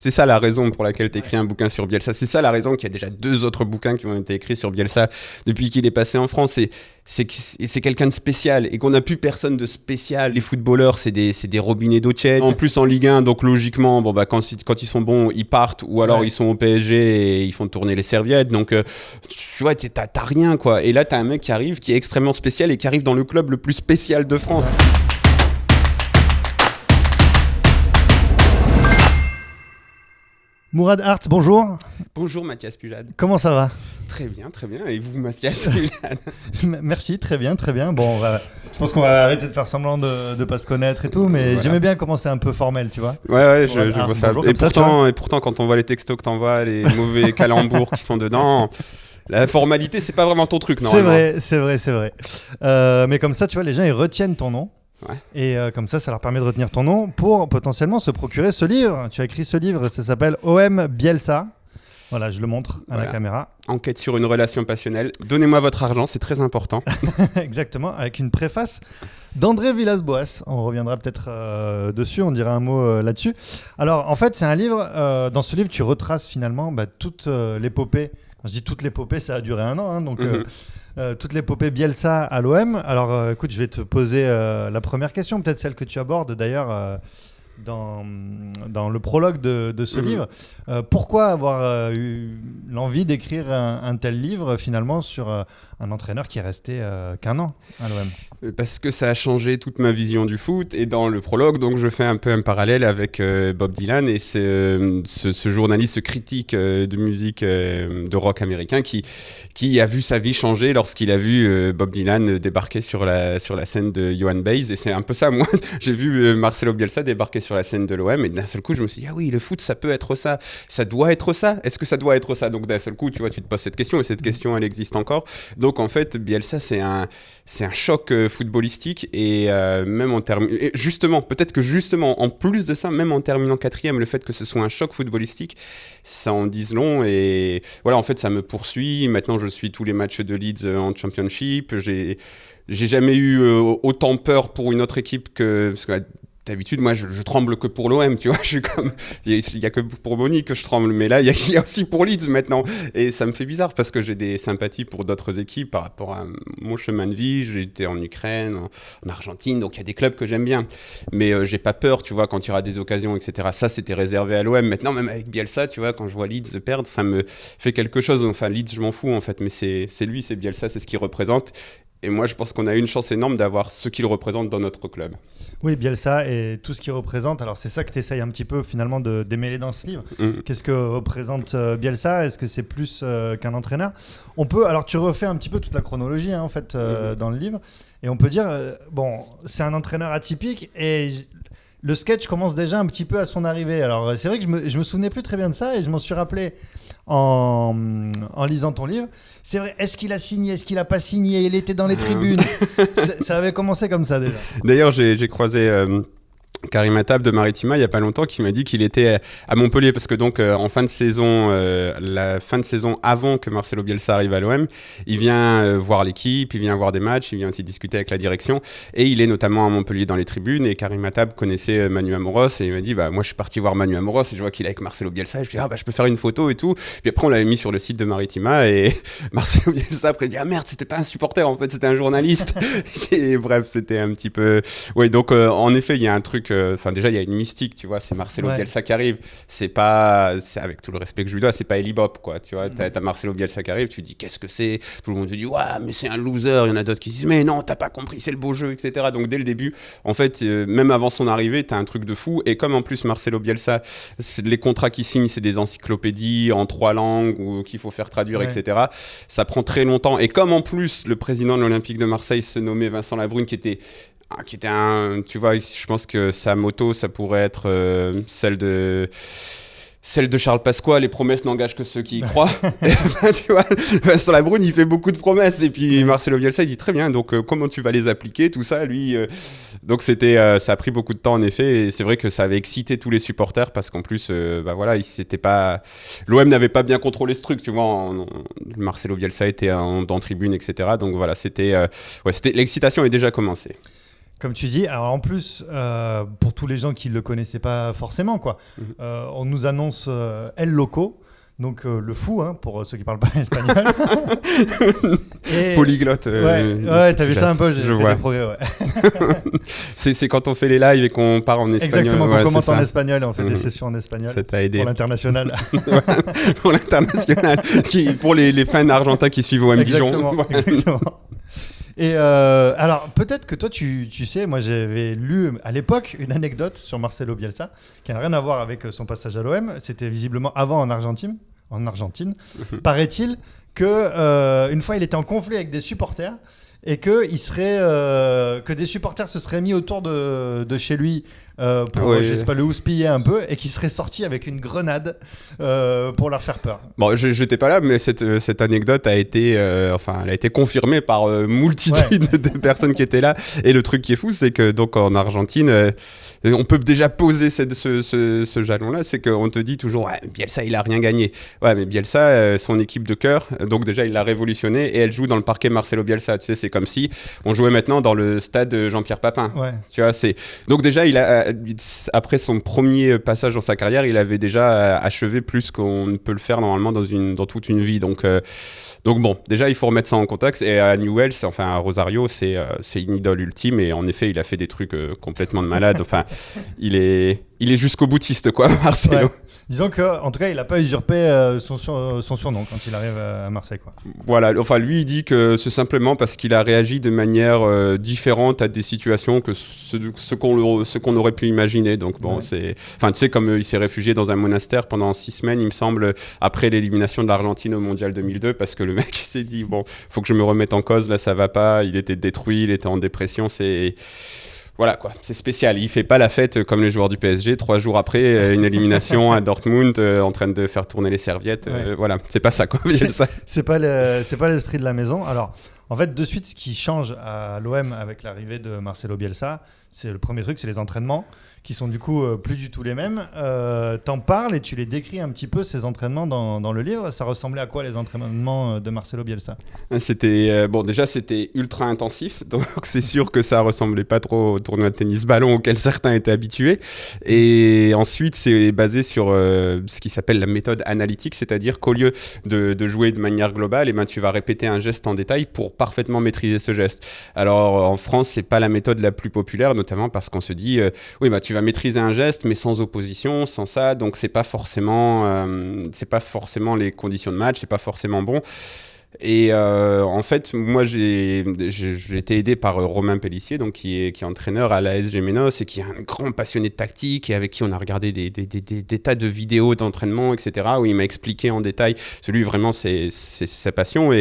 C'est ça la raison pour laquelle tu écris un bouquin sur Bielsa. C'est ça la raison qu'il y a déjà 2 autres bouquins qui ont été écrits sur Bielsa depuis qu'il est passé en France. C'est quelqu'un de spécial et qu'on n'a plus personne de spécial. Les footballeurs, c'est des robinets d'eau tiède. En plus en Ligue 1, donc logiquement, quand ils sont bons, ils partent ou alors ils sont au PSG et ils font tourner les serviettes. Donc tu vois, t'as rien quoi. Et là, t'as un mec qui arrive, qui est extrêmement spécial et qui arrive dans le club le plus spécial de France. Mourad Hart, bonjour. Bonjour Mathias Pujade. Comment ça va ? Très bien. Et vous, Mathias Pujade? Merci, très bien. Bon, je pense qu'on va arrêter de faire semblant de ne pas se connaître et tout, mais voilà. J'aimais bien comment c'est un peu formel, tu vois. Ouais, je vois ça. Et pourtant, quand on voit les textos que t'envoies, les mauvais calembours qui sont dedans, la formalité, c'est pas vraiment ton truc, normalement. C'est vrai. Mais comme ça, tu vois, les gens, ils retiennent ton nom. Ouais. Et comme ça leur permet de retenir ton nom pour potentiellement se procurer ce livre. Tu as écrit ce livre, ça s'appelle OM Bielsa. Voilà, je le montre à la caméra. Enquête sur une relation passionnelle. Donnez-moi votre argent, c'est très important. Exactement, avec une préface d'André Villas-Boas. On reviendra peut-être dessus, on dira un mot là-dessus. Alors, en fait, c'est un livre. Dans ce livre, tu retraces finalement toute l'épopée. Quand je dis toute l'épopée, ça a duré 1 an. Donc, toute l'épopée Bielsa à l'OM. Alors, écoute, je vais te poser la première question, peut-être celle que tu abordes d'ailleurs dans le prologue de ce livre. Pourquoi avoir eu l'envie d'écrire un tel livre finalement sur un entraîneur qui est resté qu'1 an à l'OM ? Parce que ça a changé toute ma vision du foot, et dans le prologue, donc je fais un peu un parallèle avec Bob Dylan et ce journaliste, ce critique de musique de rock américain qui a vu sa vie changer lorsqu'il a vu Bob Dylan débarquer sur la scène de Johan Baez. Et c'est un peu ça, moi j'ai vu Marcelo Bielsa débarquer sur la scène de l'OM, et d'un seul coup je me suis dit, ah oui, le foot ça peut être ça, ça doit être ça, est-ce que ça doit être ça? Donc d'un seul coup, tu vois, tu te poses cette question, et cette question elle existe encore. Donc en fait, Bielsa c'est un choc footballistique, et même en termes, peut-être que justement en plus de ça, même en terminant 4e, le fait que ce soit un choc footballistique, ça en dise long. Et voilà, en fait ça me poursuit. Maintenant je suis tous les matchs de Leeds en Championship. J'ai jamais eu autant peur pour une autre équipe parce que d'habitude, moi, je tremble que pour l'OM, tu vois. Je suis comme, il y a que pour Bonny que je tremble, mais là, il y a aussi pour Leeds maintenant. Et ça me fait bizarre parce que j'ai des sympathies pour d'autres équipes par rapport à mon chemin de vie. J'ai été en Ukraine, en Argentine, donc il y a des clubs que j'aime bien. Mais j'ai pas peur, tu vois, quand il y aura des occasions, etc. Ça, c'était réservé à l'OM. Maintenant, même avec Bielsa, tu vois, quand je vois Leeds perdre, ça me fait quelque chose. Enfin, Leeds, je m'en fous, en fait, mais c'est lui, c'est Bielsa, c'est ce qu'il représente. Et moi, je pense qu'on a une chance énorme d'avoir ce qu'il représente dans notre club. Oui, Bielsa et tout ce qu'il représente. Alors, c'est ça que tu essayes un petit peu, finalement, de démêler dans ce livre. Qu'est-ce que représente Bielsa ? Est-ce que c'est plus qu'un entraîneur ? Alors, tu refais un petit peu toute la chronologie, en fait, dans le livre. Et on peut dire, c'est un entraîneur atypique, et le sketch commence déjà un petit peu à son arrivée. Alors, c'est vrai que je me souvenais plus très bien de ça, et je m'en suis rappelé en lisant ton livre. C'est vrai, est-ce qu'il a signé, est-ce qu'il n'a pas signé, il était dans les tribunes. Ça avait commencé comme ça déjà. D'ailleurs, j'ai croisé Karim Attab de Maritima il y a pas longtemps, qui m'a dit qu'il était à Montpellier, parce que donc en fin de saison, la fin de saison avant que Marcelo Bielsa arrive à l'OM, il vient voir l'équipe, il vient voir des matchs, il vient aussi discuter avec la direction, et il est notamment à Montpellier dans les tribunes. Et Karim Attab connaissait Manu Amoros, et il m'a dit moi je suis parti voir Manu Amoros et je vois qu'il est avec Marcelo Bielsa, et je lui dis je peux faire une photo et tout. Puis après on l'avait mis sur le site de Maritima, et Marcelo Bielsa après dit merde, c'était pas un supporter, en fait c'était un journaliste. Et bref, c'était un petit peu donc en effet il y a un truc. Déjà il y a une mystique, tu vois, c'est Marcelo Bielsa qui arrive, c'est avec tout le respect que je lui dois, c'est pas Eli Bop, quoi, tu vois. T'as Marcelo Bielsa qui arrive, tu dis qu'est-ce que c'est, tout le monde te dit mais c'est un loser, il y en a d'autres qui disent mais non, t'as pas compris, c'est le beau jeu, etc. Donc dès le début, en fait, même avant son arrivée, t'as un truc de fou. Et comme en plus Marcelo Bielsa, les contrats qu'il signe, c'est des encyclopédies en 3 langues ou qu'il faut faire traduire, etc. Ça prend très longtemps. Et comme en plus le président de l'Olympique de Marseille se nommait Vincent Labrune, qui était tu vois, je pense que sa moto, ça pourrait être celle de Charles Pasqua, les promesses n'engagent que ceux qui y croient. Tu vois, Vincent Labrune, il fait beaucoup de promesses, et puis Marcelo Bielsa, il dit très bien, donc comment tu vas les appliquer, tout ça, lui. Donc ça a pris beaucoup de temps, en effet, et c'est vrai que ça avait excité tous les supporters, parce qu'en plus, l'OM n'avait pas bien contrôlé ce truc, tu vois. Marcelo Bielsa était en tribune, etc. Donc voilà, l'excitation est déjà commencée. Comme tu dis, alors en plus, pour tous les gens qui ne le connaissaient pas forcément, quoi, on nous annonce El Loco, donc le fou, hein, pour ceux qui ne parlent pas espagnol. Polyglotte. Ouais, t'as vu ça un peu, j'ai fait vois. des progrès, ouais. c'est quand on fait les lives et qu'on part en espagnol. Exactement, qu'on commente en espagnol et on fait des sessions en espagnol. Ça t'a aidé. Pour l'international. Pour l'international. Pour les fans argentins qui suivent OM Dijon. Exactement. Et alors, peut-être que toi, tu sais, moi j'avais lu à l'époque une anecdote sur Marcelo Bielsa qui n'a rien à voir avec son passage à l'OM. C'était visiblement avant en Argentine. Paraît-il que une fois il était en conflit avec des supporters et que des supporters se seraient mis autour de chez lui pour je sais pas, le houspiller un peu et qui serait sorti avec une grenade pour leur faire peur. Bon, j'étais pas là, mais cette anecdote a été elle a été confirmée par multitude de personnes qui étaient là. Et le truc qui est fou, c'est que donc en Argentine, on peut déjà poser ce jalon-là, c'est qu'on te dit toujours Bielsa il a rien gagné. Ouais, mais Bielsa, son équipe de cœur, donc déjà il l'a révolutionné et elle joue dans le parquet Marcelo Bielsa. Tu sais, c'est comme si on jouait maintenant dans le stade Jean-Pierre Papin. Ouais. Tu vois, donc déjà après son premier passage dans sa carrière, il avait déjà achevé plus qu'on ne peut le faire normalement dans toute une vie. Donc bon, déjà il faut remettre ça en contexte. Et à Newell's, enfin à Rosario, c'est une idole ultime. Et en effet, il a fait des trucs complètement de malade. Enfin, il est jusqu'au boutiste, quoi, Marcelo. Ouais. Disons qu'en tout cas, il n'a pas usurpé son surnom quand il arrive à Marseille, quoi. Voilà, enfin lui il dit que c'est simplement parce qu'il a réagi de manière différente à des situations que ce qu'on aurait pu imaginer. Donc bon, tu sais, comme il s'est réfugié dans un monastère pendant 6 semaines, il me semble, après l'élimination de l'Argentine au Mondial 2002, parce que le mec s'est dit, bon, faut que je me remette en cause, là ça va pas, il était détruit, il était en dépression, voilà quoi, c'est spécial. Il fait pas la fête comme les joueurs du PSG 3 jours après une élimination à Dortmund en train de faire tourner les serviettes. Voilà, c'est pas ça quoi. C'est pas l'esprit de la maison. Alors, en fait, de suite, ce qui change à l'OM avec l'arrivée de Marcelo Bielsa, c'est le premier truc, c'est les entraînements qui sont du coup plus du tout les mêmes. T'en parles et tu les décris un petit peu, ces entraînements dans le livre. Ça ressemblait à quoi les entraînements de Marcelo Bielsa ? C'était déjà c'était ultra intensif, donc c'est sûr que ça ressemblait pas trop au tournoi de tennis ballon auquel certains étaient habitués. Et ensuite c'est basé sur ce qui s'appelle la méthode analytique, c'est-à-dire qu'au lieu de jouer de manière globale, tu vas répéter un geste en détail pour parfaitement maîtriser ce geste. Alors en France c'est pas la méthode la plus populaire, notamment parce qu'on se dit tu vas maîtriser un geste mais sans opposition, sans ça, donc c'est pas forcément les conditions de match, c'est pas forcément bon. Et en fait, moi j'ai été aidé par Romain Pellissier, donc qui est entraîneur à l'AS Gémenos et qui est un grand passionné de tactique et avec qui on a regardé des tas de vidéos d'entraînement, etc., où il m'a expliqué en détail. Celui vraiment c'est sa passion.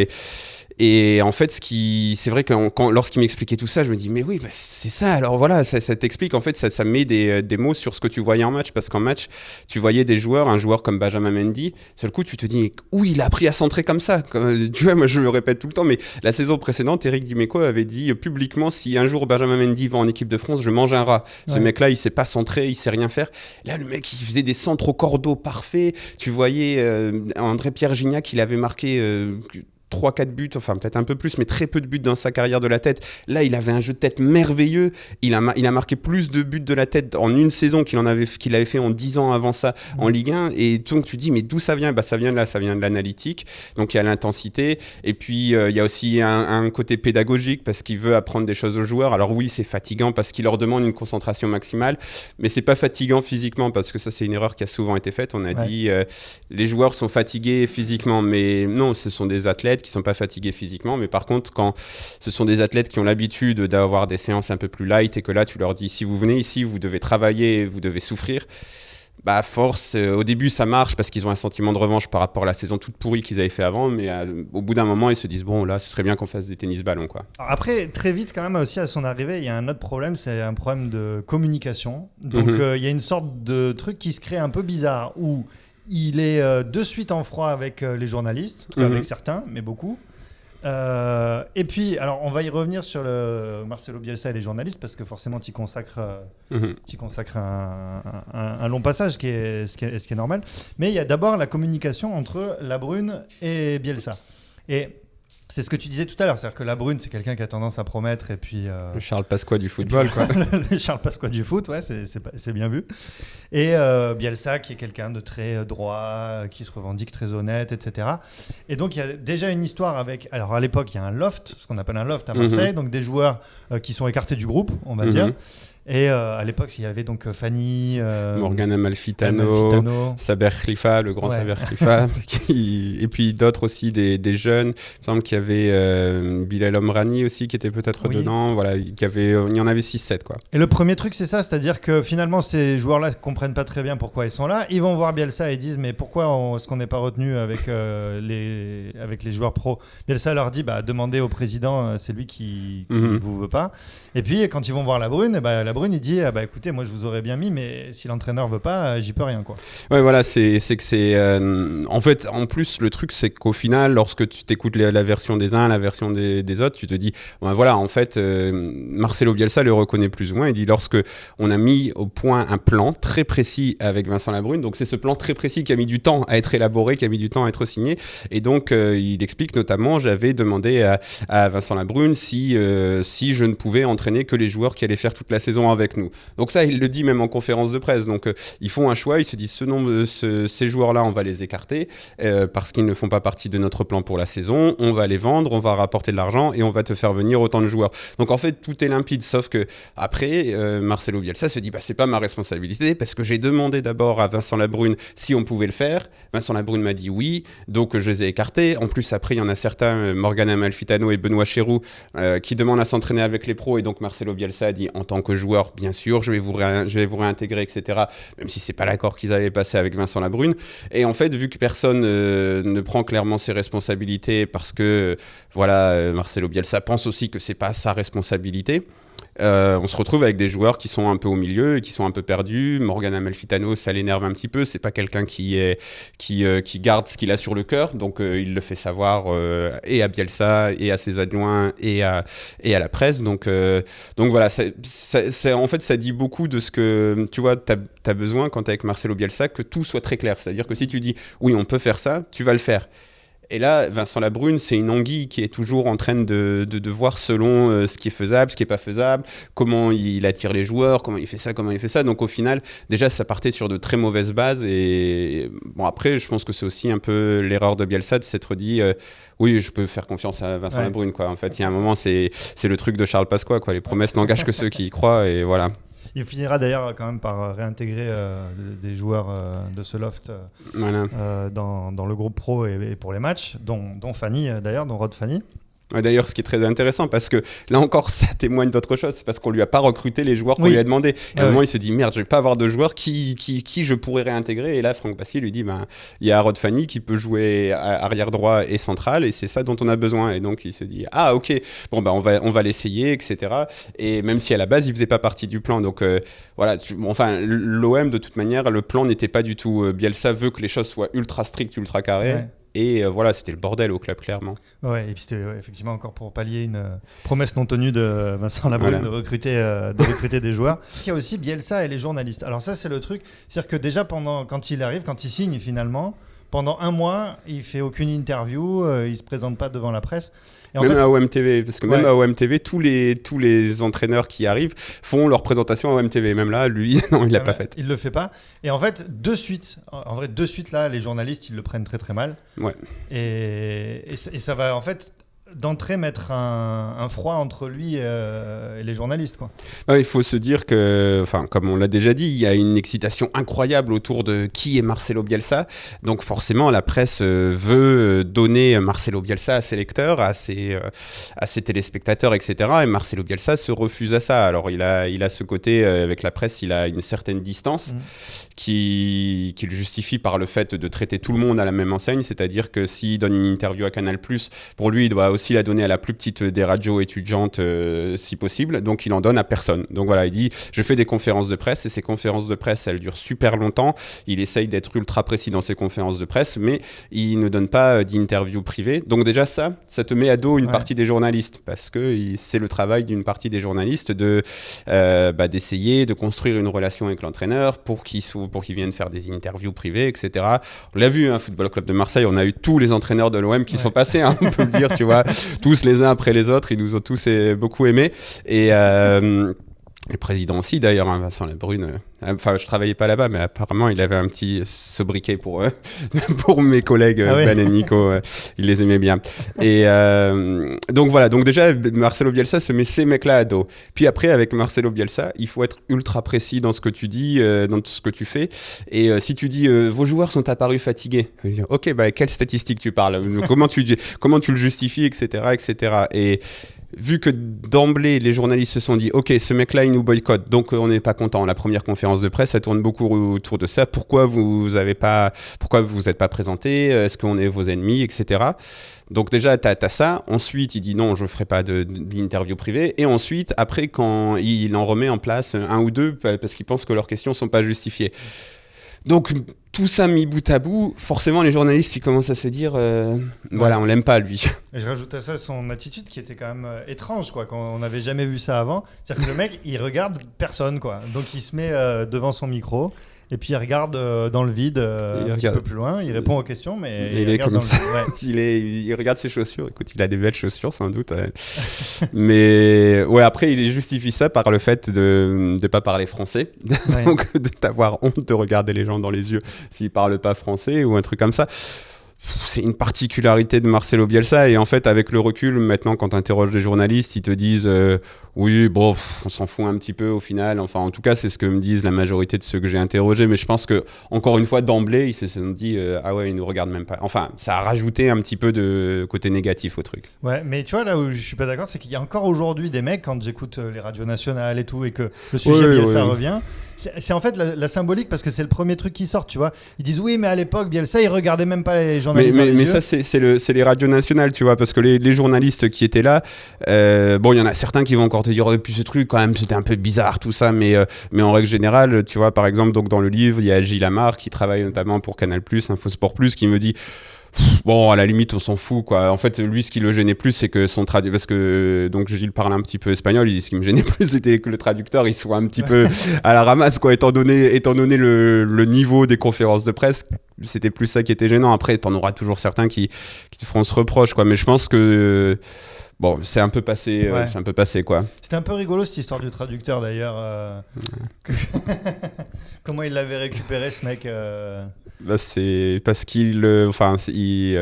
Et en fait, c'est vrai que lorsqu'il m'expliquait tout ça, je me dis mais oui, c'est ça. Alors voilà, ça t'explique en fait, ça met des mots sur ce que tu voyais en match, parce qu'en match, tu voyais un joueur comme Benjamin Mendy. Seul coup, tu te dis où il a appris à centrer comme ça. Tu vois, moi je le répète tout le temps, mais la saison précédente, Eric Dimeco avait dit publiquement si un jour Benjamin Mendy va en équipe de France, je mange un rat. Ce mec-là, il sait pas centrer, il sait rien faire. Là, le mec, il faisait des centres au cordeau parfaits. Tu voyais André-Pierre Gignac, il avait marqué 3-4 buts, enfin peut-être un peu plus, mais très peu de buts dans sa carrière de la tête. Là, il avait un jeu de tête merveilleux. Il a marqué plus de buts de la tête en une saison qu'il avait fait en 10 ans avant ça en Ligue 1. Et donc tu dis, mais d'où ça vient ? Ça vient de là, ça vient de l'analytique. Donc il y a l'intensité. Et puis il y a aussi un côté pédagogique parce qu'il veut apprendre des choses aux joueurs. Alors oui, c'est fatigant parce qu'il leur demande une concentration maximale, mais c'est pas fatigant physiquement parce que ça, c'est une erreur qui a souvent été faite. On a dit, les joueurs sont fatigués physiquement, mais non, ce sont des athlètes qui sont pas fatigués physiquement, mais par contre quand ce sont des athlètes qui ont l'habitude d'avoir des séances un peu plus light et que là tu leur dis si vous venez ici vous devez travailler, vous devez souffrir, à force, au début ça marche parce qu'ils ont un sentiment de revanche par rapport à la saison toute pourrie qu'ils avaient fait avant, mais au bout d'un moment ils se disent bon là ce serait bien qu'on fasse des tennis ballons quoi. Après très vite quand même aussi à son arrivée il y a un autre problème, c'est un problème de communication, donc il y a une sorte de truc qui se crée un peu bizarre où il est de suite en froid avec les journalistes, en tout cas avec certains, mais beaucoup. Et puis, alors on va y revenir sur le Marcelo Bielsa et les journalistes parce que forcément tu y consacres un long passage, ce qui est normal. Mais il y a d'abord la communication entre Labrune et Bielsa. Et C'est ce que tu disais tout à l'heure, c'est-à-dire que La Brune, c'est quelqu'un qui a tendance à promettre, et puis... Le Charles Pasqua du football, quoi. Le Charles Pasqua du foot, ouais, c'est bien vu. Et Bielsa, qui est quelqu'un de très droit, qui se revendique très honnête, etc. Et donc, il y a déjà une histoire avec... Alors, à l'époque, il y a un loft, ce qu'on appelle un loft à Marseille, donc des joueurs qui sont écartés du groupe, on va dire. Et à l'époque, il y avait donc Fanny, Morgan Amalfitano, Saber Khalifa, le grand Saber Khalifa, et puis d'autres aussi, des jeunes. Il me semble qu'il y avait Bilal Omrani aussi qui était peut-être dedans. Voilà, il y en avait 6-7, quoi. Et le premier truc, c'est ça, c'est-à-dire que finalement, ces joueurs-là ne comprennent pas très bien pourquoi ils sont là. Ils vont voir Bielsa et disent, mais pourquoi est-ce qu'on n'est pas retenu avec les joueurs pros? Bielsa leur dit, demandez au président, c'est lui qui vous veut pas. Et puis, quand ils vont voir La Brune, La Brune, il dit écoutez, moi je vous aurais bien mis, mais si l'entraîneur veut pas, j'y peux rien, quoi. Ouais, voilà, c'est que c'est en fait, en plus, le truc, c'est qu'au final, lorsque tu t'écoutes la version des uns, la version des autres, tu te dis voilà, en fait, Marcelo Bielsa le reconnaît plus ou moins. Il dit, lorsque on a mis au point un plan très précis avec Vincent Labrune, donc c'est ce plan très précis qui a mis du temps à être élaboré, qui a mis du temps à être signé, et donc il explique notamment, j'avais demandé à Vincent Labrune si je ne pouvais entraîner que les joueurs qui allaient faire toute la saison avec nous. Donc ça, il le dit même en conférence de presse. Donc ils font un choix, ils se disent ces joueurs-là, on va les écarter parce qu'ils ne font pas partie de notre plan pour la saison. On va les vendre, on va rapporter de l'argent et on va te faire venir autant de joueurs. Donc en fait, tout est limpide. Sauf que après, Marcelo Bielsa se dit c'est pas ma responsabilité parce que j'ai demandé d'abord à Vincent Labrune si on pouvait le faire. Vincent Labrune m'a dit oui, donc je les ai écartés. En plus, après, il y en a certains, Morgan Amalfitano et Benoît Chéroux, qui demandent à s'entraîner avec les pros. Et donc Marcelo Bielsa a dit en tant que joueur, bien sûr, je vais vous réintégrer, etc. Même si c'est pas l'accord qu'ils avaient passé avec Vincent Labrune. Et en fait, vu que personne ne prend clairement ses responsabilités parce que Marcelo Bielsa pense aussi que c'est pas sa responsabilité. On se retrouve avec des joueurs qui sont un peu au milieu et qui sont un peu perdus. Morgan Amalfitano, ça l'énerve un petit peu. C'est pas quelqu'un qui garde ce qu'il a sur le cœur, donc il le fait savoir et à Bielsa et à ses adjoints et à la presse. Donc voilà, en fait, ça dit beaucoup de ce que tu vois. T'as besoin quand t'es avec Marcelo Bielsa que tout soit très clair. C'est-à-dire que si tu dis oui, on peut faire ça, tu vas le faire. Et là, Vincent Labrune, c'est une anguille qui est toujours en train de voir selon ce qui est faisable, ce qui n'est pas faisable, comment il attire les joueurs, comment il fait ça. Donc au final, déjà, ça partait sur de très mauvaises bases. Et bon, après, je pense que c'est aussi un peu l'erreur de Bielsa de s'être dit oui, je peux faire confiance à Vincent Labrune, quoi. En fait, il y a un moment, c'est le truc de Charles Pasqua, quoi. Les promesses n'engagent que ceux qui y croient, et voilà. Il finira d'ailleurs quand même par réintégrer des joueurs de ce loft dans le groupe pro et pour les matchs, dont Fanny d'ailleurs, dont Rod Fanny. D'ailleurs, ce qui est très intéressant, parce que là encore, ça témoigne d'autre chose. C'est parce qu'on lui a pas recruté les joueurs qu'on lui a demandé. Et à un moment, il se dit merde, je vais pas avoir de joueurs qui je pourrais réintégrer. Et là, Franck Bassi lui dit il y a Rod Fanny qui peut jouer arrière droit et central, et c'est ça dont on a besoin. Et donc, il se dit ok, bon on va l'essayer, etc. Et même si à la base, il faisait pas partie du plan. Donc l'OM, de toute manière, le plan n'était pas du tout. Bielsa veut que les choses soient ultra strictes, ultra carrées. Ouais. Et c'était le bordel au club, clairement. Ouais, et puis c'était effectivement encore pour pallier une promesse non tenue de Vincent Labrune de recruter des joueurs. Il y a aussi Bielsa et les journalistes. Alors ça, c'est le truc. C'est-à-dire que déjà, quand il signe finalement, pendant un mois, il fait aucune interview, il se présente pas devant la presse. Et même à OMTV, parce que même à OMTV, tous les entraîneurs qui arrivent font leur présentation à OMTV. Même là, lui, non, il l'a pas faite. Il le fait pas. Et en fait, de suite là, les journalistes, ils le prennent très très mal. Ouais. Et ça va en fait d'entrée mettre un froid entre lui et les journalistes, quoi. Il faut se dire que, comme on l'a déjà dit, il y a une excitation incroyable autour de qui est Marcelo Bielsa. Donc forcément, la presse veut donner Marcelo Bielsa à ses lecteurs, à ses téléspectateurs, etc. Et Marcelo Bielsa se refuse à ça. Alors il a ce côté, avec la presse, il a une certaine distance qu'il justifie par le fait de traiter tout le monde à la même enseigne. C'est-à-dire que s'il donne une interview à Canal+, pour lui, il doit aussi la donner à la plus petite des radios étudiantes si possible, donc il en donne à personne. Donc voilà, il dit je fais des conférences de presse, et ces conférences de presse elles durent super longtemps, il essaye d'être ultra précis dans ses conférences de presse, mais il ne donne pas d'interview privée. Donc déjà ça te met à dos une partie des journalistes, parce que c'est le travail d'une partie des journalistes d'essayer de construire une relation avec l'entraîneur pour qu'il vienne faire des interviews privées, etc. On l'a vu, Football Club de Marseille, on a eu tous les entraîneurs de l'OM qui sont passés, on peut le dire, tu vois. tous les uns après les autres, ils nous ont tous beaucoup aimés. Et le président aussi, d'ailleurs, hein, Vincent Labrune. Enfin, je travaillais pas là-bas, mais apparemment, il avait un petit sobriquet pour pour mes collègues Ben et Nico. Il les aimait bien. Et donc voilà. Donc déjà, Marcelo Bielsa se met ces mecs-là à dos. Puis après, avec Marcelo Bielsa, il faut être ultra précis dans ce que tu dis, dans ce que tu fais. Et si tu dis vos joueurs sont apparus fatigués, ok, bah quelle statistique tu parles, comment tu le justifies, etc., etc. Et vu que d'emblée, les journalistes se sont dit « Ok, ce mec-là, il nous boycotte, donc on n'est pas content. » La première conférence de presse, ça tourne beaucoup autour de ça. Pourquoi vous êtes pas présenté ? Est-ce qu'on est vos ennemis, etc. Donc déjà, t'as ça. Ensuite, il dit « Non, je ne ferai pas d'interview privée. » Et ensuite, après, quand il en remet en place un ou deux, parce qu'il pense que leurs questions ne sont pas justifiées. Donc, tout ça mis bout à bout, forcément, les journalistes, ils commencent à se dire voilà, on l'aime pas, lui. Et je rajoute à ça son attitude qui était quand même étrange, quoi, quand on n'avait jamais vu ça avant. C'est-à-dire que le mec, il regarde personne, quoi. Donc, il se met devant son micro. Et puis il regarde dans le vide un petit peu plus loin, il répond aux questions, mais il regarde dans le vide. Ouais. Il regarde ses chaussures, écoute, il a des belles chaussures sans doute. Mais ouais, après il justifie ça par le fait de ne pas parler français, donc d'avoir honte de regarder les gens dans les yeux s'ils ne parlent pas français ou un truc comme ça. C'est une particularité de Marcelo Bielsa, et en fait avec le recul maintenant quand tu interroges les journalistes, ils te disent oui bon on s'en fout un petit peu au final, enfin en tout cas c'est ce que me disent la majorité de ceux que j'ai interrogés, mais je pense que encore une fois d'emblée ils se sont dit ah ouais ils nous regardent même pas, enfin ça a rajouté un petit peu de côté négatif au truc. Ouais, mais tu vois là où je suis pas d'accord, c'est qu'il y a encore aujourd'hui des mecs, quand j'écoute les radios nationales et tout, et que le sujet Bielsa revient, c'est en fait la symbolique, parce que c'est le premier truc qui sort, tu vois, ils disent oui mais à l'époque Bielsa il regardait même pas les journalistes dans les yeux. Ça c'est les radios nationales, tu vois, parce que les journalistes qui étaient là, bon il y en a certains qui vont encore te dire oh, puis ce truc quand même c'était un peu bizarre tout ça, mais en règle générale, tu vois, par exemple donc dans le livre il y a Gilles Amar qui travaille notamment pour Canal+, Infosport+, qui me dit bon, à la limite, on s'en fout, quoi. En fait, lui, ce qui le gênait plus, c'est que son traducteur, parce que donc Gilles parle un petit peu espagnol, il dit ce qui me gênait plus, c'était que le traducteur, il soit un petit peu à la ramasse, quoi. Étant donné le niveau des conférences de presse, c'était plus ça qui était gênant. Après, t'en auras toujours certains qui te feront ce reproche, quoi. Mais je pense que bon, c'est un peu passé, quoi. C'était un peu rigolo cette histoire du traducteur d'ailleurs. Comment il l'avait récupéré ce mec Bah, c'est parce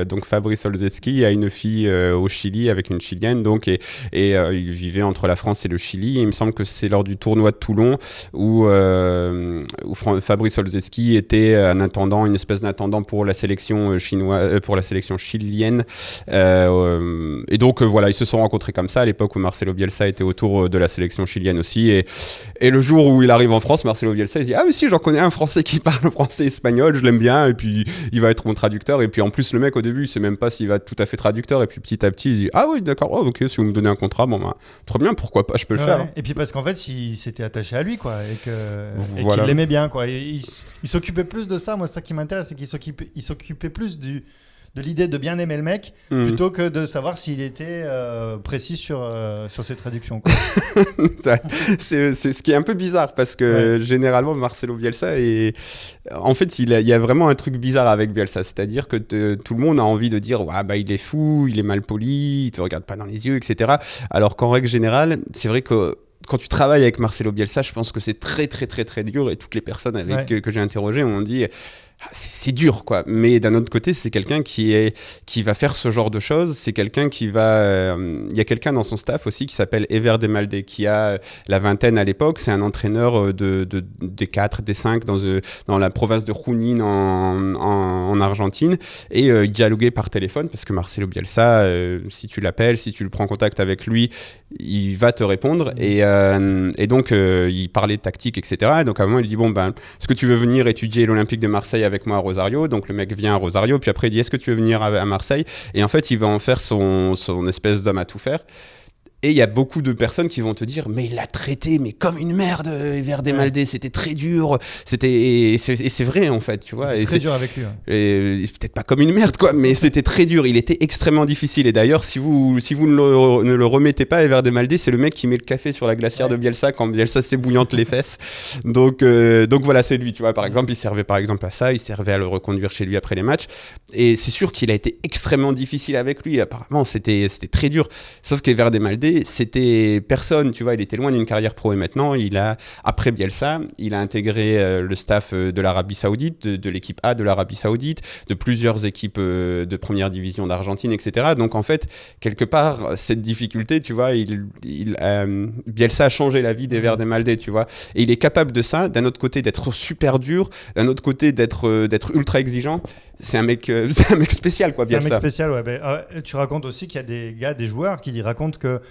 donc Fabrice Olszewski a une fille au Chili avec une Chilienne, donc et il vivait entre la France et le Chili. Et il me semble que c'est lors du tournoi de Toulon où Fabrice Olszewski était une espèce d'intendant pour la sélection chinoise, pour la sélection chilienne. Et donc voilà, ils se sont rencontrés comme ça à l'époque où Marcelo Bielsa était autour de la sélection chilienne aussi. Et le jour où il arrive en France, Marcelo Bielsa il dit ah oui si, j'en connais un Français qui parle français espagnol, je l'aime bien, et puis il va être mon traducteur. Et puis en plus le mec au début il sait même pas s'il va être tout à fait traducteur, et puis petit à petit il dit ah oui d'accord, oh, ok, si vous me donnez un contrat, bon bah très bien, pourquoi pas, je peux le faire. Et puis parce qu'en fait il s'était attaché à lui, quoi, et qu'il l'aimait bien, quoi. Et il s'occupait plus de ça, moi c'est ça qui m'intéresse, c'est qu'il s'occupait plus de l'idée de bien aimer le mec, plutôt que de savoir s'il était précis sur ses traductions, quoi. c'est ce qui est un peu bizarre, parce que généralement Marcelo Bielsa en fait il y a vraiment un truc bizarre avec Bielsa, c'est-à-dire que tout le monde a envie de dire ouais, bah, il est fou, il est mal poli, il te regarde pas dans les yeux, etc. Alors qu'en règle générale c'est vrai que quand tu travailles avec Marcelo Bielsa, je pense que c'est très très très très dur, et toutes les personnes que j'ai interrogées m'ont dit c'est dur, quoi. Mais d'un autre côté, c'est quelqu'un qui va faire ce genre de choses. C'est quelqu'un qui va. Il y a quelqu'un dans son staff aussi qui s'appelle Ever Demalde, qui a la vingtaine à l'époque. C'est un entraîneur des 4, des 5 dans la province de Junín en Argentine. Et il dialoguait par téléphone, parce que Marcelo Bielsa, si tu l'appelles, si tu le prends en contact avec lui, il va te répondre. Et donc, il parlait de tactique, etc. Et donc, à un moment, il dit bon, ben, est-ce que tu veux venir étudier l'Olympique de Marseille avec moi à Rosario? Donc le mec vient à Rosario, puis après il dit est-ce que tu veux venir à Marseille? Et en fait il va en faire son espèce d'homme à tout faire. Et il y a beaucoup de personnes qui vont te dire mais il l'a traité mais comme une merde, Everdemaldé, c'était très dur, et c'est vrai en fait, tu vois. C'est très dur avec lui. Et peut-être pas comme une merde quoi, mais c'était très dur, il était extrêmement difficile. Et d'ailleurs si vous ne le remettez pas, Everdemaldé, c'est le mec qui met le café sur la glacière de Bielsa quand Bielsa s'ébouillante les fesses. Donc voilà, c'est lui, tu vois. Par exemple, il servait par exemple à ça, il servait à le reconduire chez lui après les matchs. Et c'est sûr qu'il a été extrêmement difficile avec lui. Apparemment, c'était très dur. Sauf qu'Everdemaldé, c'était personne, tu vois. Il était loin d'une carrière pro. Et maintenant, après Bielsa, il a intégré le staff de l'Arabie Saoudite, de l'équipe A de l'Arabie Saoudite, de plusieurs équipes de première division d'Argentine, etc. Donc en fait, quelque part, cette difficulté, tu vois, Bielsa a changé la vie d'Everdemaldé, tu vois. Et il est capable de ça, d'un autre côté d'être super dur, d'un autre côté d'être ultra exigeant. C'est un mec spécial, quoi, Bielsa. C'est un mec spécial, ouais. Mais, tu racontes aussi qu'il y a des joueurs qui racontent que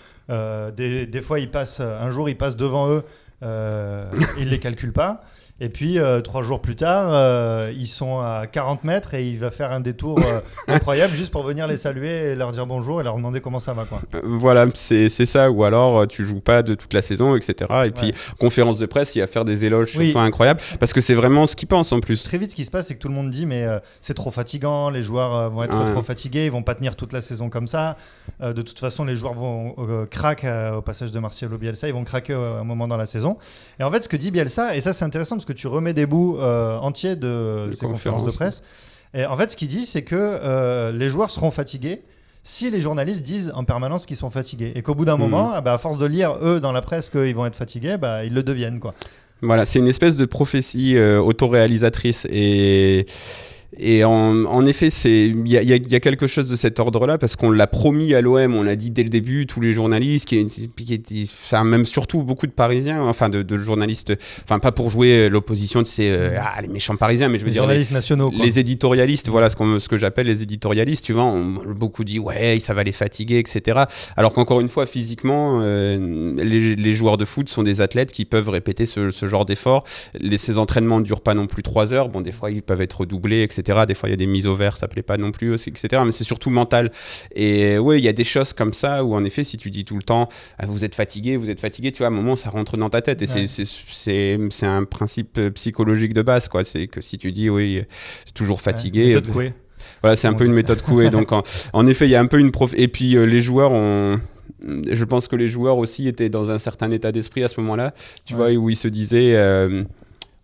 des fois, un jour, ils passent devant eux, ils ne les calculent pas. Et puis, 3 jours plus tard, ils sont à 40 mètres et il va faire un détour incroyable juste pour venir les saluer et leur dire bonjour et leur demander comment ça va, quoi. Voilà, c'est ça. Ou alors, tu joues pas de toute la saison, etc. Et puis, conférence de presse, il va faire des éloges sur toi incroyables parce que c'est vraiment ce qu'il pense en plus. Très vite, ce qui se passe, c'est que tout le monde dit mais c'est trop fatigant, les joueurs vont être trop fatigués, ils vont pas tenir toute la saison comme ça. De toute façon, les joueurs vont craquer au passage de Marcelo Bielsa, ils vont craquer à un moment dans la saison. Et en fait, ce que dit Bielsa, et ça c'est intéressant parce que tu remets des bouts entiers de ces conférences de presse. Et en fait, ce qu'il dit, c'est que les joueurs seront fatigués si les journalistes disent en permanence qu'ils sont fatigués. Et qu'au bout d'un moment, à force de lire, eux, dans la presse, qu'ils vont être fatigués, ils le deviennent, quoi. Voilà, c'est une espèce de prophétie autoréalisatrice. Et en effet, il y a quelque chose de cet ordre-là parce qu'on l'a promis à l'OM, on l'a dit dès le début, tous les journalistes, même surtout beaucoup de Parisiens, enfin de journalistes, enfin pas pour jouer l'opposition, tu sais, les méchants Parisiens, mais je veux dire journalistes nationaux, quoi. Les éditorialistes, voilà ce que j'appelle les éditorialistes, tu vois, beaucoup dit ouais, ça va les fatiguer, etc. Alors qu'encore une fois, physiquement, les joueurs de foot sont des athlètes qui peuvent répéter ce genre d'effort. Ces entraînements ne durent pas non plus 3 heures, bon des fois ils peuvent être doublés, etc. Des fois il y a des mises au vert, ça plaît pas non plus, etc. Mais c'est surtout mental. Et ouais, il y a des choses comme ça où en effet, si tu dis tout le temps vous êtes fatigué, tu vois, à un moment ça rentre dans ta tête. Et c'est un principe psychologique de base, quoi. C'est que si tu dis oui, c'est toujours fatigué. Méthode Coué. Voilà, c'est un peu une méthode Coué. Donc en effet, il y a un peu et puis les joueurs je pense que les joueurs aussi étaient dans un certain état d'esprit à ce moment-là, tu vois, où ils se disaient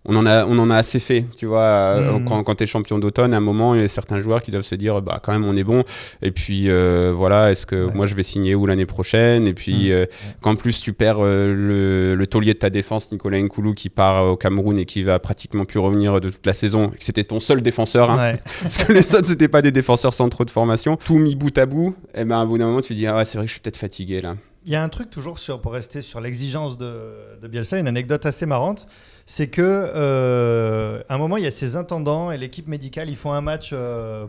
on en a assez fait, tu vois. Quand tu es champion d'automne, à un moment, il y a certains joueurs qui doivent se dire quand même on est bon, et puis voilà, est-ce que moi je vais signer où l'année prochaine, et puis qu'en plus tu perds le taulier de ta défense, Nicolas Nkoulou, qui part au Cameroun et qui va pratiquement plus revenir de toute la saison, et que c'était ton seul défenseur, parce que les autres c'était pas des défenseurs centraux de formation, tout mis bout à bout, et à bout d'un moment tu dis c'est vrai que je suis peut-être fatigué là. Il y a un truc toujours pour rester sur l'exigence de Bielsa, une anecdote assez marrante, c'est que à un moment il y a ses intendants et l'équipe médicale, ils font un match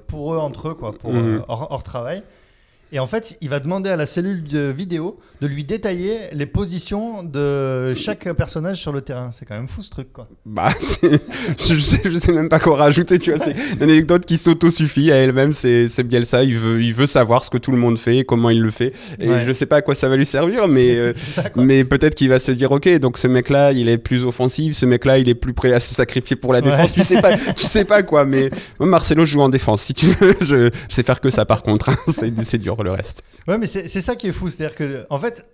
pour eux entre eux, quoi, pour hors travail. Et en fait, il va demander à la cellule de vidéo de lui détailler les positions de chaque personnage sur le terrain. C'est quand même fou ce truc, quoi. Je sais même pas quoi rajouter, tu vois. C'est une anecdote qui s'auto-suffit à elle-même. C'est Bielsa, il veut savoir ce que tout le monde fait, comment il le fait. Et je sais pas à quoi ça va lui servir, mais, mais peut-être qu'il va se dire ok, donc ce mec-là, il est plus offensif, ce mec-là, il est plus prêt à se sacrifier pour la défense. Tu sais pas quoi. Mais moi, Marcelo joue en défense. Si tu veux, je sais faire que ça par contre. C'est dur. Le reste. Ouais, mais c'est ça qui est fou, c'est-à-dire que en fait,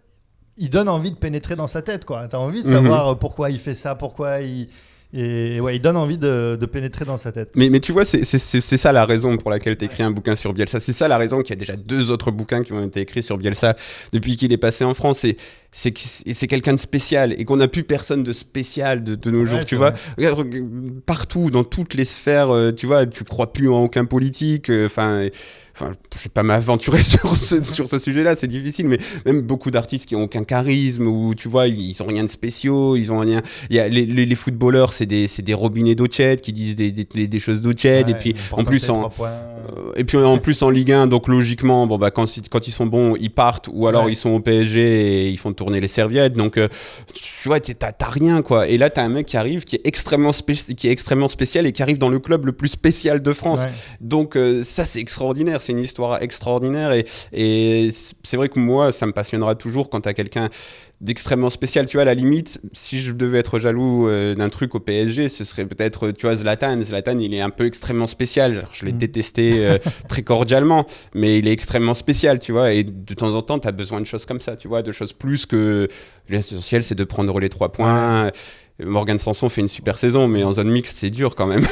il donne envie de pénétrer dans sa tête, quoi. T'as envie de savoir pourquoi il fait ça, pourquoi il donne envie de pénétrer dans sa tête. Mais tu vois, c'est ça la raison pour laquelle tu écris un bouquin sur Bielsa. C'est ça la raison qu'il y a déjà 2 autres bouquins qui ont été écrits sur Bielsa depuis qu'il est passé en France. C'est quelqu'un de spécial et qu'on n'a plus personne de spécial de nos jours, tu vois. Regarde, partout, dans toutes les sphères, tu vois, tu crois plus en aucun politique. Enfin, je vais pas m'aventurer sur ce sujet-là, c'est difficile, mais même beaucoup d'artistes qui ont aucun charisme, ou tu vois, ils ont rien de spéciaux, ils ont rien. Il y a les footballeurs, c'est des robinets d'eau tiède qui disent des choses d'eau tiède, et puis en plus en Ligue 1, donc logiquement, quand ils sont bons, ils partent, ou alors ils sont au PSG et ils font tourner les serviettes, donc tu vois, t'as rien, quoi. Et là, t'as un mec qui arrive, qui est extrêmement spécial et qui arrive dans le club le plus spécial de France. Donc ça, c'est extraordinaire. c'est une histoire extraordinaire et c'est vrai que moi, ça me passionnera toujours quand t'as quelqu'un d'extrêmement spécial. Tu vois, à la limite, si je devais être jaloux d'un truc au PSG, ce serait peut-être, tu vois, Zlatan. Zlatan, il est un peu extrêmement spécial. Alors, je l'ai détesté très cordialement, mais il est extrêmement spécial, tu vois. Et de temps en temps, tu as besoin de choses comme ça, tu vois, de choses plus que l'essentiel, c'est de prendre les 3 points. Morgan Sanson fait une super saison, mais en zone mixte, c'est dur quand même.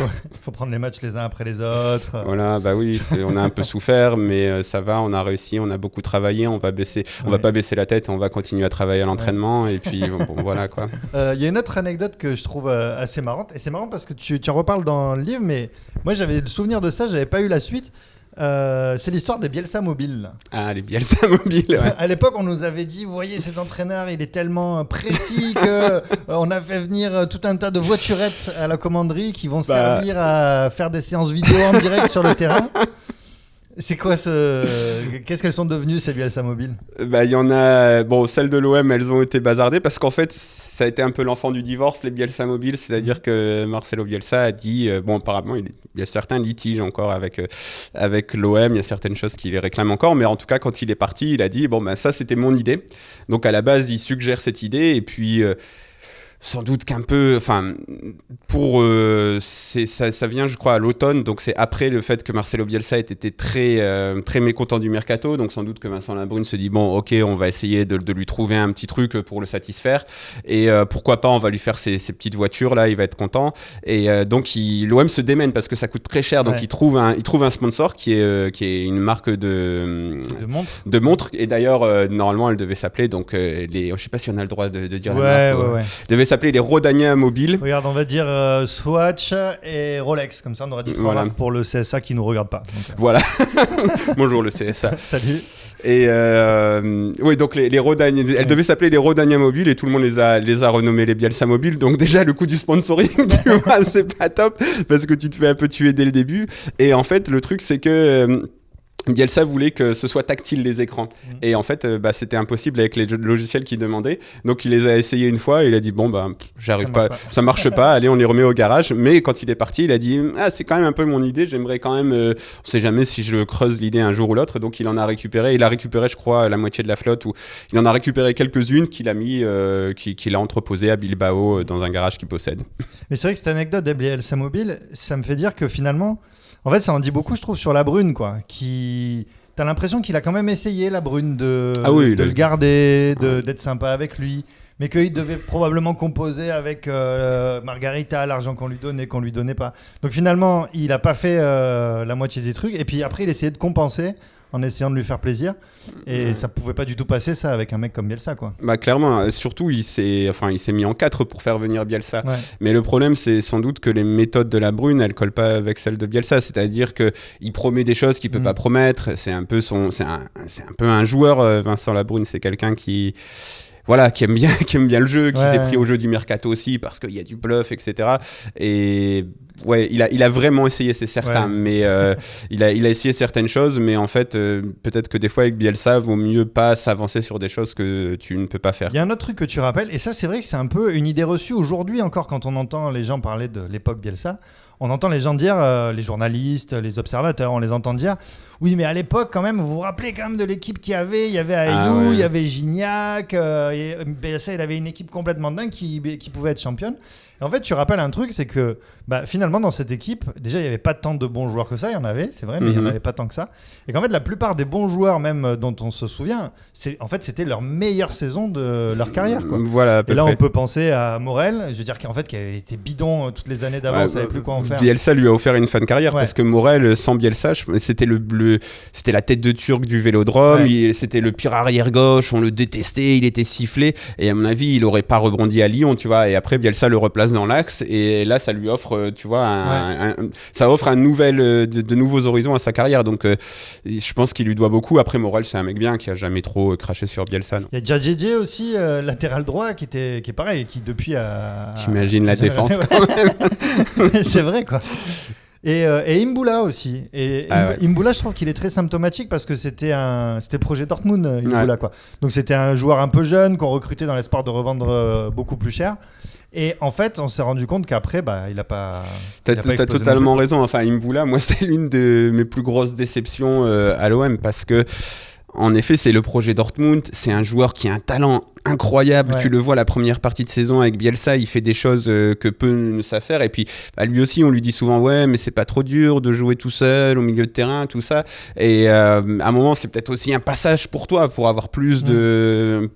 Faut prendre les matchs les uns après les autres. Voilà, bah oui, on a un peu souffert, mais ça va, on a réussi, on a beaucoup travaillé, on va pas baisser la tête, on va continuer à travailler à l'entraînement, et puis bon, voilà quoi. Il y a une autre anecdote que je trouve assez marrante, et c'est marrant parce que tu en reparles dans le livre, mais moi j'avais le souvenir de ça, j'avais pas eu la suite. C'est l'histoire des Bielsa mobiles. Là. Ah, les Bielsa mobiles, ouais. À l'époque, on nous avait dit, vous voyez, cet entraîneur, il est tellement précis que on a fait venir tout un tas de voiturettes à la commanderie qui vont servir à faire des séances vidéo en direct sur le terrain. C'est quoi Qu'est-ce qu'elles sont devenues ces Bielsa mobiles ? Bah, il y en a. Bon, celles de l'OM, elles ont été bazardées parce qu'en fait, ça a été un peu l'enfant du divorce, les Bielsa mobiles. C'est-à-dire que Marcelo Bielsa a dit. Bon, apparemment, il y a certains litiges encore avec l'OM. Il y a certaines choses qui les réclament encore. Mais en tout cas, quand il est parti, il a dit bon, bah, ça, c'était mon idée. Donc, à la base, il suggère cette idée. Et puis. Sans doute qu'un peu, enfin, ça vient, je crois, à l'automne, donc c'est après le fait que Marcelo Bielsa ait été très mécontent du mercato, donc sans doute que Vincent Labrune se dit bon, ok, on va essayer de lui trouver un petit truc pour le satisfaire, et pourquoi pas, on va lui faire ces petites voitures là, il va être content, et donc l'OM se démène parce que ça coûte très cher, donc il trouve un sponsor qui est une marque de montres, et d'ailleurs normalement elle devait s'appeler donc je sais pas si on a le droit de dire la marque, devait s'appeler les Rodania Mobiles. Regarde, on va dire Swatch et Rolex, comme ça on aura dit 3 marques pour le CSA qui nous regarde pas. Donc, voilà. Bonjour le CSA. Salut. Et oui, donc les Rodania, elles devaient s'appeler les Rodania Mobiles et tout le monde les a renommées les Bielsa Mobiles. Donc déjà le coup du sponsoring, tu vois, c'est pas top parce que tu te fais un peu tuer dès le début. Et en fait, le truc c'est que Bielsa voulait que ce soit tactile les écrans et en fait c'était impossible avec les logiciels qu'il demandait, donc il les a essayés une fois et il a dit bon j'arrive pas, ça marche pas, allez on les remet au garage. Mais quand il est parti il a dit c'est quand même un peu mon idée, j'aimerais quand même on sait jamais si je creuse l'idée un jour ou l'autre, donc il a récupéré je crois la moitié de la flotte, ou il en a récupéré quelques-unes qu'il a mis qu'il a entreposées à Bilbao dans un garage qu'il possède. Mais c'est vrai que cette anecdote des Bielsa Mobile, ça me fait dire que finalement en fait, ça en dit beaucoup, je trouve, sur Labrune, quoi. T'as l'impression qu'il a quand même essayé, Labrune, de le garder, d'être sympa avec lui, mais qu'il devait probablement composer avec Margarita, l'argent qu'on lui donnait pas. Donc finalement, il a pas fait la moitié des trucs, et puis après, il essayait de compenser en essayant de lui faire plaisir, et ça pouvait pas du tout passer ça avec un mec comme Bielsa, quoi. Bah clairement, surtout il s'est mis en 4 pour faire venir Bielsa. Ouais. Mais le problème c'est sans doute que les méthodes de Labrune elles collent pas avec celles de Bielsa, c'est-à-dire que il promet des choses qu'il peut pas promettre, c'est un peu un joueur, Vincent Labrune, c'est quelqu'un qui aime bien le jeu, qui s'est pris au jeu du mercato aussi parce qu'il y a du bluff, etc. Et ouais, il a vraiment essayé, c'est certain, mais il a essayé certaines choses, mais en fait, peut-être que des fois avec Bielsa, vaut mieux pas s'avancer sur des choses que tu ne peux pas faire. Il y a un autre truc que tu rappelles, et ça c'est vrai que c'est un peu une idée reçue aujourd'hui encore quand on entend les gens parler de l'époque Bielsa. On entend les gens dire, les journalistes, les observateurs, on les entend dire oui, mais à l'époque quand même, vous vous rappelez quand même de l'équipe qu'il y avait, il y avait Aïnou, il y avait Gignac, Bielsa il avait une équipe complètement dingue qui pouvait être championne. Et en fait, tu rappelles un truc, c'est que finalement, dans cette équipe, déjà, il n'y avait pas tant de bons joueurs que ça. Il y en avait, c'est vrai, mais il n'y en avait pas tant que ça. Et qu'en fait, la plupart des bons joueurs, même dont on se souvient, c'était leur meilleure saison de leur carrière, quoi. Voilà, et là, on peut penser à Morel, je veux dire, qui avait été bidon toutes les années d'avant, on ne savait plus quoi en faire. Bielsa lui a offert une fin de carrière parce que Morel, sans Bielsa, c'était c'était la tête de Turc du Vélodrome, c'était le pire arrière gauche, on le détestait, il était sifflé. Et à mon avis, il n'aurait pas rebondi à Lyon, tu vois. Et après, Bielsa le replace dans l'axe et là ça lui offre, tu vois, ça offre de nouveaux horizons à sa carrière, donc je pense qu'il lui doit beaucoup. Après, Morel c'est un mec bien qui a jamais trop craché sur Bielsa. Il y a Djadjedje aussi, latéral droit, qui est pareil, qui depuis a... T'imagines la défense quand même. C'est vrai, quoi. Et Imbula aussi. Et Imbula, je trouve qu'il est très symptomatique parce que c'était le projet Dortmund, Imbula, quoi. Donc c'était un joueur un peu jeune qu'on recrutait dans l'espoir de revendre beaucoup plus cher. Et en fait, on s'est rendu compte qu'après, il a pas. T'as totalement raison. Enfin, Imbula, moi, c'est l'une de mes plus grosses déceptions à l'OM parce que. En effet, c'est le projet Dortmund. C'est un joueur qui a un talent incroyable. Ouais. Tu le vois la première partie de saison avec Bielsa, il fait des choses que peu ne savent faire. Et puis, lui aussi, on lui dit souvent, ouais, mais c'est pas trop dur de jouer tout seul au milieu de terrain, tout ça. Et à un moment, c'est peut-être aussi un passage pour toi, pour avoir plus de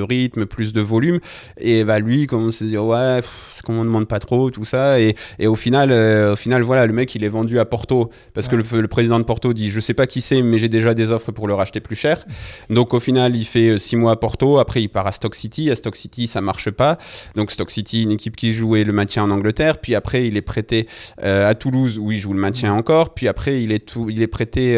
rythme, plus de volume. Et lui, il commence à se dire, ouais, c'est qu'on ne demande pas trop, tout ça. Et au final, voilà, le mec, il est vendu à Porto parce que le président de Porto dit, je sais pas qui c'est, mais j'ai déjà des offres pour le racheter plus cher. Donc au final, il fait 6 mois à Porto. Après, il part à Stoke City. À Stoke City, ça marche pas. Donc Stoke City, une équipe qui jouait le maintien en Angleterre. Puis après, il est prêté à Toulouse où il joue le maintien encore. Puis après, il est prêté,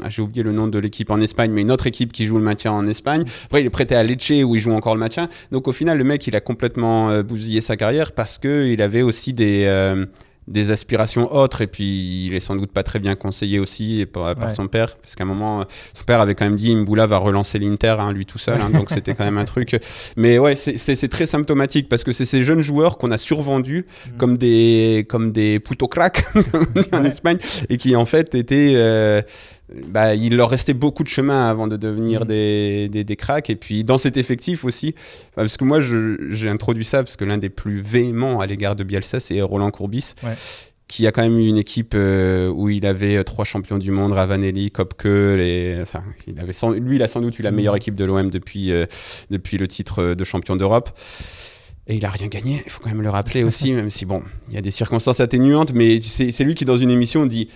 j'ai oublié le nom de l'équipe en Espagne, mais une autre équipe qui joue le maintien en Espagne. Après, il est prêté à Lecce où il joue encore le maintien. Donc au final, le mec, il a complètement bousillé sa carrière parce qu'il avait aussi des aspirations autres, et puis il est sans doute pas très bien conseillé aussi par son père, parce qu'à un moment son père avait quand même dit Mboula va relancer l'Inter, lui tout seul, donc c'était quand même un truc, mais ouais, c'est très symptomatique parce que c'est ces jeunes joueurs qu'on a survendus comme des puto crack en Espagne, et qui en fait étaient il leur restait beaucoup de chemin avant de devenir des cracks. Et puis dans cet effectif aussi, parce que moi j'ai introduit ça parce que l'un des plus véhéments à l'égard de Bielsa, c'est Roland Courbis, qui a quand même eu une équipe où il avait 3 champions du monde, Ravanelli, Kopke, il a sans doute eu la meilleure équipe de l'OM depuis le titre de champion d'Europe. Et il a rien gagné, il faut quand même le rappeler aussi, même si il y a des circonstances atténuantes, mais c'est lui qui dans une émission dit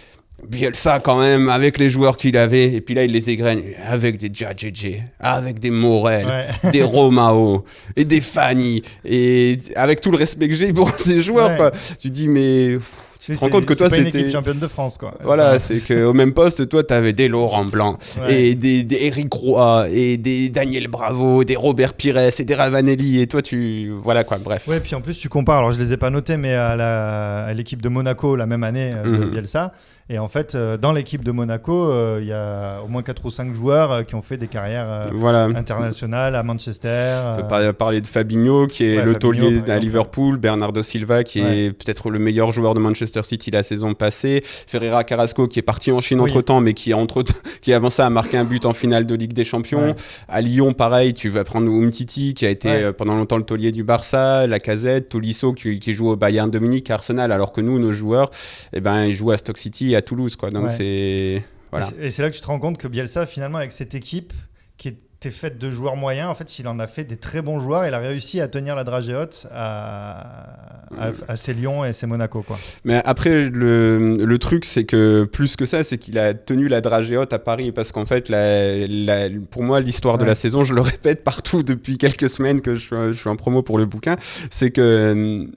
Bielsa quand même, avec les joueurs qu'il avait, et puis là il les égrène avec des Djadjedje, avec des Morel, des Romao et des Fanny, et avec tout le respect que j'ai pour ces joueurs, quoi. Tu dis mais tu te rends compte que toi c'était une équipe championne de France, quoi. Voilà, c'est qu'au même poste, toi t'avais des Laurent Blanc et des Eric Roy et des Daniel Bravo, des Robert Pires et des Ravanelli, et toi voilà quoi, bref. Ouais, puis en plus tu compares, alors je les ai pas notés, mais à l'équipe de Monaco la même année de Bielsa. Et en fait, dans l'équipe de Monaco, il y a au moins 4 ou 5 joueurs qui ont fait des carrières internationales à Manchester. On peut parler de Fabinho, qui est le taulier à Liverpool, Bernardo Silva, qui est peut-être le meilleur joueur de Manchester City la saison passée, Ferreira Carrasco, qui est parti en Chine entre-temps, mais qui avant ça a marqué un but en finale de Ligue des Champions. À Lyon, pareil, tu vas prendre Umtiti, qui a été pendant longtemps le taulier du Barça, Lacazette, Tolisso, qui joue au Bayern de Munich, à Arsenal, alors que nous, nos joueurs, ils jouent à Stoke City, à Toulouse, quoi. Donc c'est voilà. Et c'est là que tu te rends compte que Bielsa, finalement, avec cette équipe qui était faite de joueurs moyens, en fait, il en a fait des très bons joueurs. Il a réussi à tenir la dragée haute à ses Lyon et ses Monaco, quoi. Mais après, le truc, c'est que plus que ça, c'est qu'il a tenu la dragée haute à Paris, parce qu'en fait, pour moi, l'histoire de la saison, je le répète partout depuis quelques semaines que je suis en promo pour le bouquin, c'est que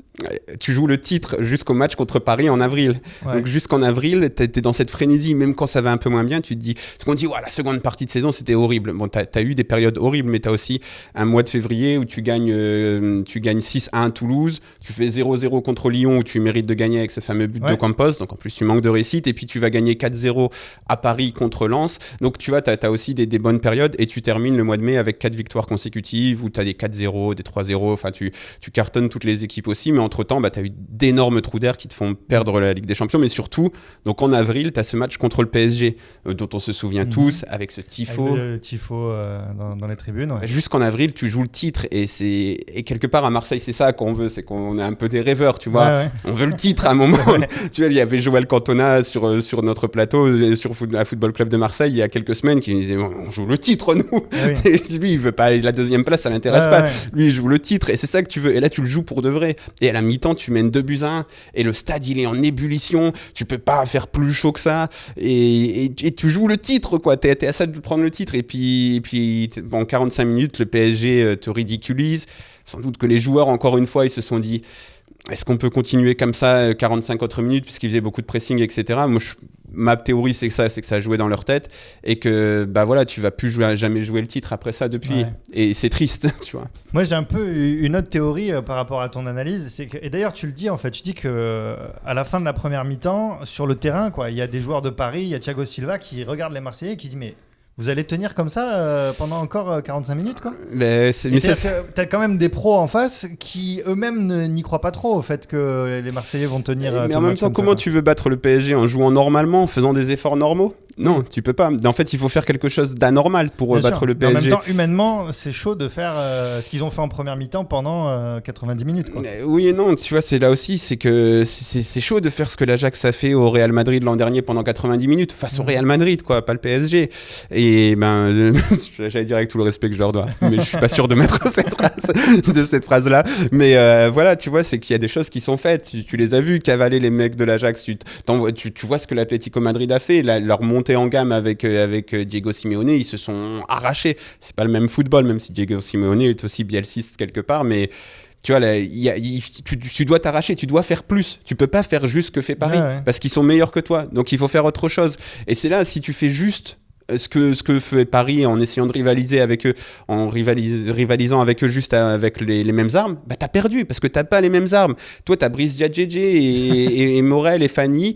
tu joues le titre jusqu'au match contre Paris en avril. Donc jusqu'en avril, t'es dans cette frénésie, même quand ça va un peu moins bien, tu te dis, ce qu'on dit, la seconde partie de saison, c'était horrible. Bon, t'as eu des périodes horribles, mais t'as aussi un mois de février où tu gagnes 6-1 à Toulouse, tu fais 0-0 contre Lyon où tu mérites de gagner avec ce fameux but de Campos, donc en plus tu manques de réussite, et puis tu vas gagner 4-0 à Paris contre Lens. Donc tu vois, t'as aussi des bonnes périodes, et tu termines le mois de mai avec 4 victoires consécutives où t'as des 4-0, des 3-0, enfin tu cartonnes toutes les équipes aussi, mais entre-temps, tu as eu d'énormes trous d'air qui te font perdre la Ligue des Champions. Mais surtout, donc en avril, tu as ce match contre le PSG, dont on se souvient tous, avec ce tifo. Avec le tifo dans les tribunes. Jusqu'en avril, tu joues le titre. Et quelque part, à Marseille, c'est ça qu'on veut. C'est qu'on est un peu des rêveurs, tu vois. On veut le titre à un moment. Tu vois, il y avait Joël Cantona sur notre plateau, à Football Club de Marseille, il y a quelques semaines, qui disait on joue le titre, nous. Et lui, il veut pas aller la deuxième place, ça l'intéresse pas. Lui, il joue le titre. Et c'est ça que tu veux. Et là, tu le joues pour de vrai. Et à la mi-temps, tu mènes 2-1 et le stade il est en ébullition, tu peux pas faire plus chaud que ça, et tu joues le titre, quoi. T'es à ça de prendre le titre, et puis en 45 minutes le PSG te ridiculise. Sans doute que les joueurs, encore une fois, ils se sont dit est-ce qu'on peut continuer comme ça 45 autres minutes puisqu'ils faisaient beaucoup de pressing, etc. Moi, ma théorie, c'est que ça a joué dans leur tête et que voilà, tu vas plus jamais jouer le titre après ça depuis. Ouais. Et c'est triste, tu vois. Moi, j'ai un peu une autre théorie par rapport à ton analyse. Et d'ailleurs, tu le dis, en fait, tu dis qu'à la fin de la première mi-temps, sur le terrain, quoi, il y a des joueurs de Paris, il y a Thiago Silva qui regarde les Marseillais et qui dit mais vous allez tenir comme ça pendant encore 45 minutes, quoi. Mais t'as quand même des pros en face qui eux-mêmes n'y croient pas trop au fait que les Marseillais vont tenir. Mais en même temps, comment tu veux battre le PSG en jouant normalement, en faisant des efforts normaux ? Non, tu peux pas. En fait, il faut faire quelque chose d'anormal pour battre le PSG. Mais en même temps, humainement, c'est chaud de faire ce qu'ils ont fait en première mi-temps pendant 90 minutes, quoi. Oui et non, tu vois, c'est là aussi, c'est que c'est chaud de faire ce que l'Ajax a fait au Real Madrid l'an dernier pendant 90 minutes, face au Real Madrid, quoi, pas le PSG. Et j'allais dire avec tout le respect que je leur dois, mais je suis pas sûr de mettre cette phrase-là. Mais voilà, tu vois, c'est qu'il y a des choses qui sont faites. Tu les as vues, cavaler les mecs de l'Ajax. Tu vois ce que l'Atlético Madrid a fait, leur montée en gamme avec Diego Simeone, ils se sont arrachés. C'est pas le même football, même si Diego Simeone est aussi bielciste quelque part, mais tu vois, là, tu dois t'arracher, tu dois faire plus. Tu peux pas faire juste ce que fait Paris, parce qu'ils sont meilleurs que toi. Donc il faut faire autre chose. Et c'est là, si tu fais juste ce que fait Paris en essayant de rivaliser avec eux, en rivalisant avec eux juste avec les mêmes armes, bah t'as perdu parce que t'as pas les mêmes armes. Toi t'as Brice Diadjedje et Morel et Fanny.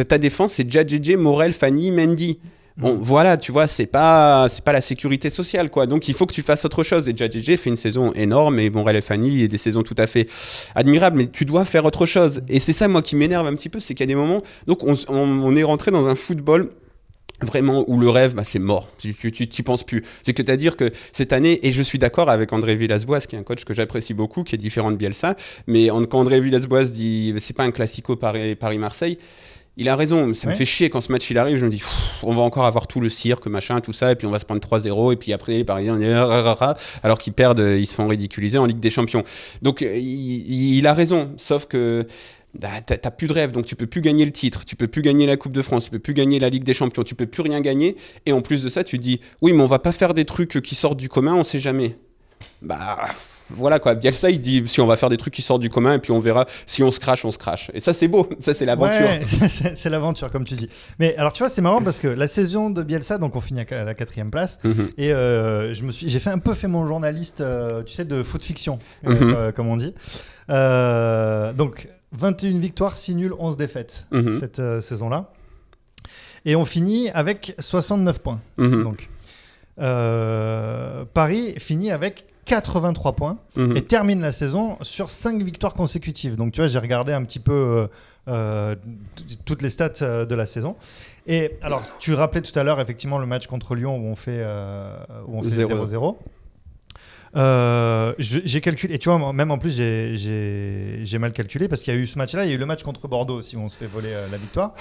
Ta défense c'est Diadjedje, Morel, Fanny, Mendy. Bon, voilà, tu vois, c'est pas la sécurité sociale, quoi. Donc, il faut que tu fasses autre chose. Et Diadjedje fait une saison énorme et Morel et Fanny et des saisons tout à fait admirables. Mais tu dois faire autre chose. Et c'est ça, moi, qui m'énerve un petit peu, c'est qu'il y a des moments. Donc, on est rentré dans un football vraiment où le rêve, c'est mort. Tu t'y penses plus. C'est-à-dire que cette année, et je suis d'accord avec André Villas-Boas, qui est un coach que j'apprécie beaucoup, qui est différent de Bielsa, mais quand André Villas-Boas dit c'est pas un classico Paris-Marseille, il a raison, ça me fait chier quand ce match il arrive, je me dis on va encore avoir tout le cirque, machin, tout ça, et puis on va se prendre 3-0, et puis après les Parisiens, alors qu'ils perdent, ils se font ridiculiser en Ligue des Champions. Donc il a raison, sauf que t'as plus de rêve, donc tu peux plus gagner le titre, tu peux plus gagner la Coupe de France, tu peux plus gagner la Ligue des Champions, tu peux plus rien gagner, et en plus de ça tu te dis oui mais on va pas faire des trucs qui sortent du commun, on sait jamais. Voilà quoi, Bielsa il dit si on va faire des trucs qui sortent du commun et puis on verra si on se crache, et ça c'est beau, ça c'est l'aventure. Ouais, c'est l'aventure comme tu dis. Mais alors tu vois c'est marrant parce que la saison de Bielsa, donc on finit à la 4e place et j'ai fait mon journaliste tu sais de foot fiction comme on dit. Donc 21 victoires, 6 nuls, 11 défaites cette saison-là. Et on finit avec 69 points. Donc, Paris finit avec 83 points et termine la saison sur 5 victoires consécutives. Donc, tu vois, j'ai regardé un petit peu toutes les stats de la saison. Et alors, tu rappelais tout à l'heure, effectivement, le match contre Lyon où on fait 0-0. J'ai calculé, et tu vois, même en plus, j'ai mal calculé parce qu'il y a eu ce match-là, il y a eu le match contre Bordeaux aussi où on se fait voler la victoire.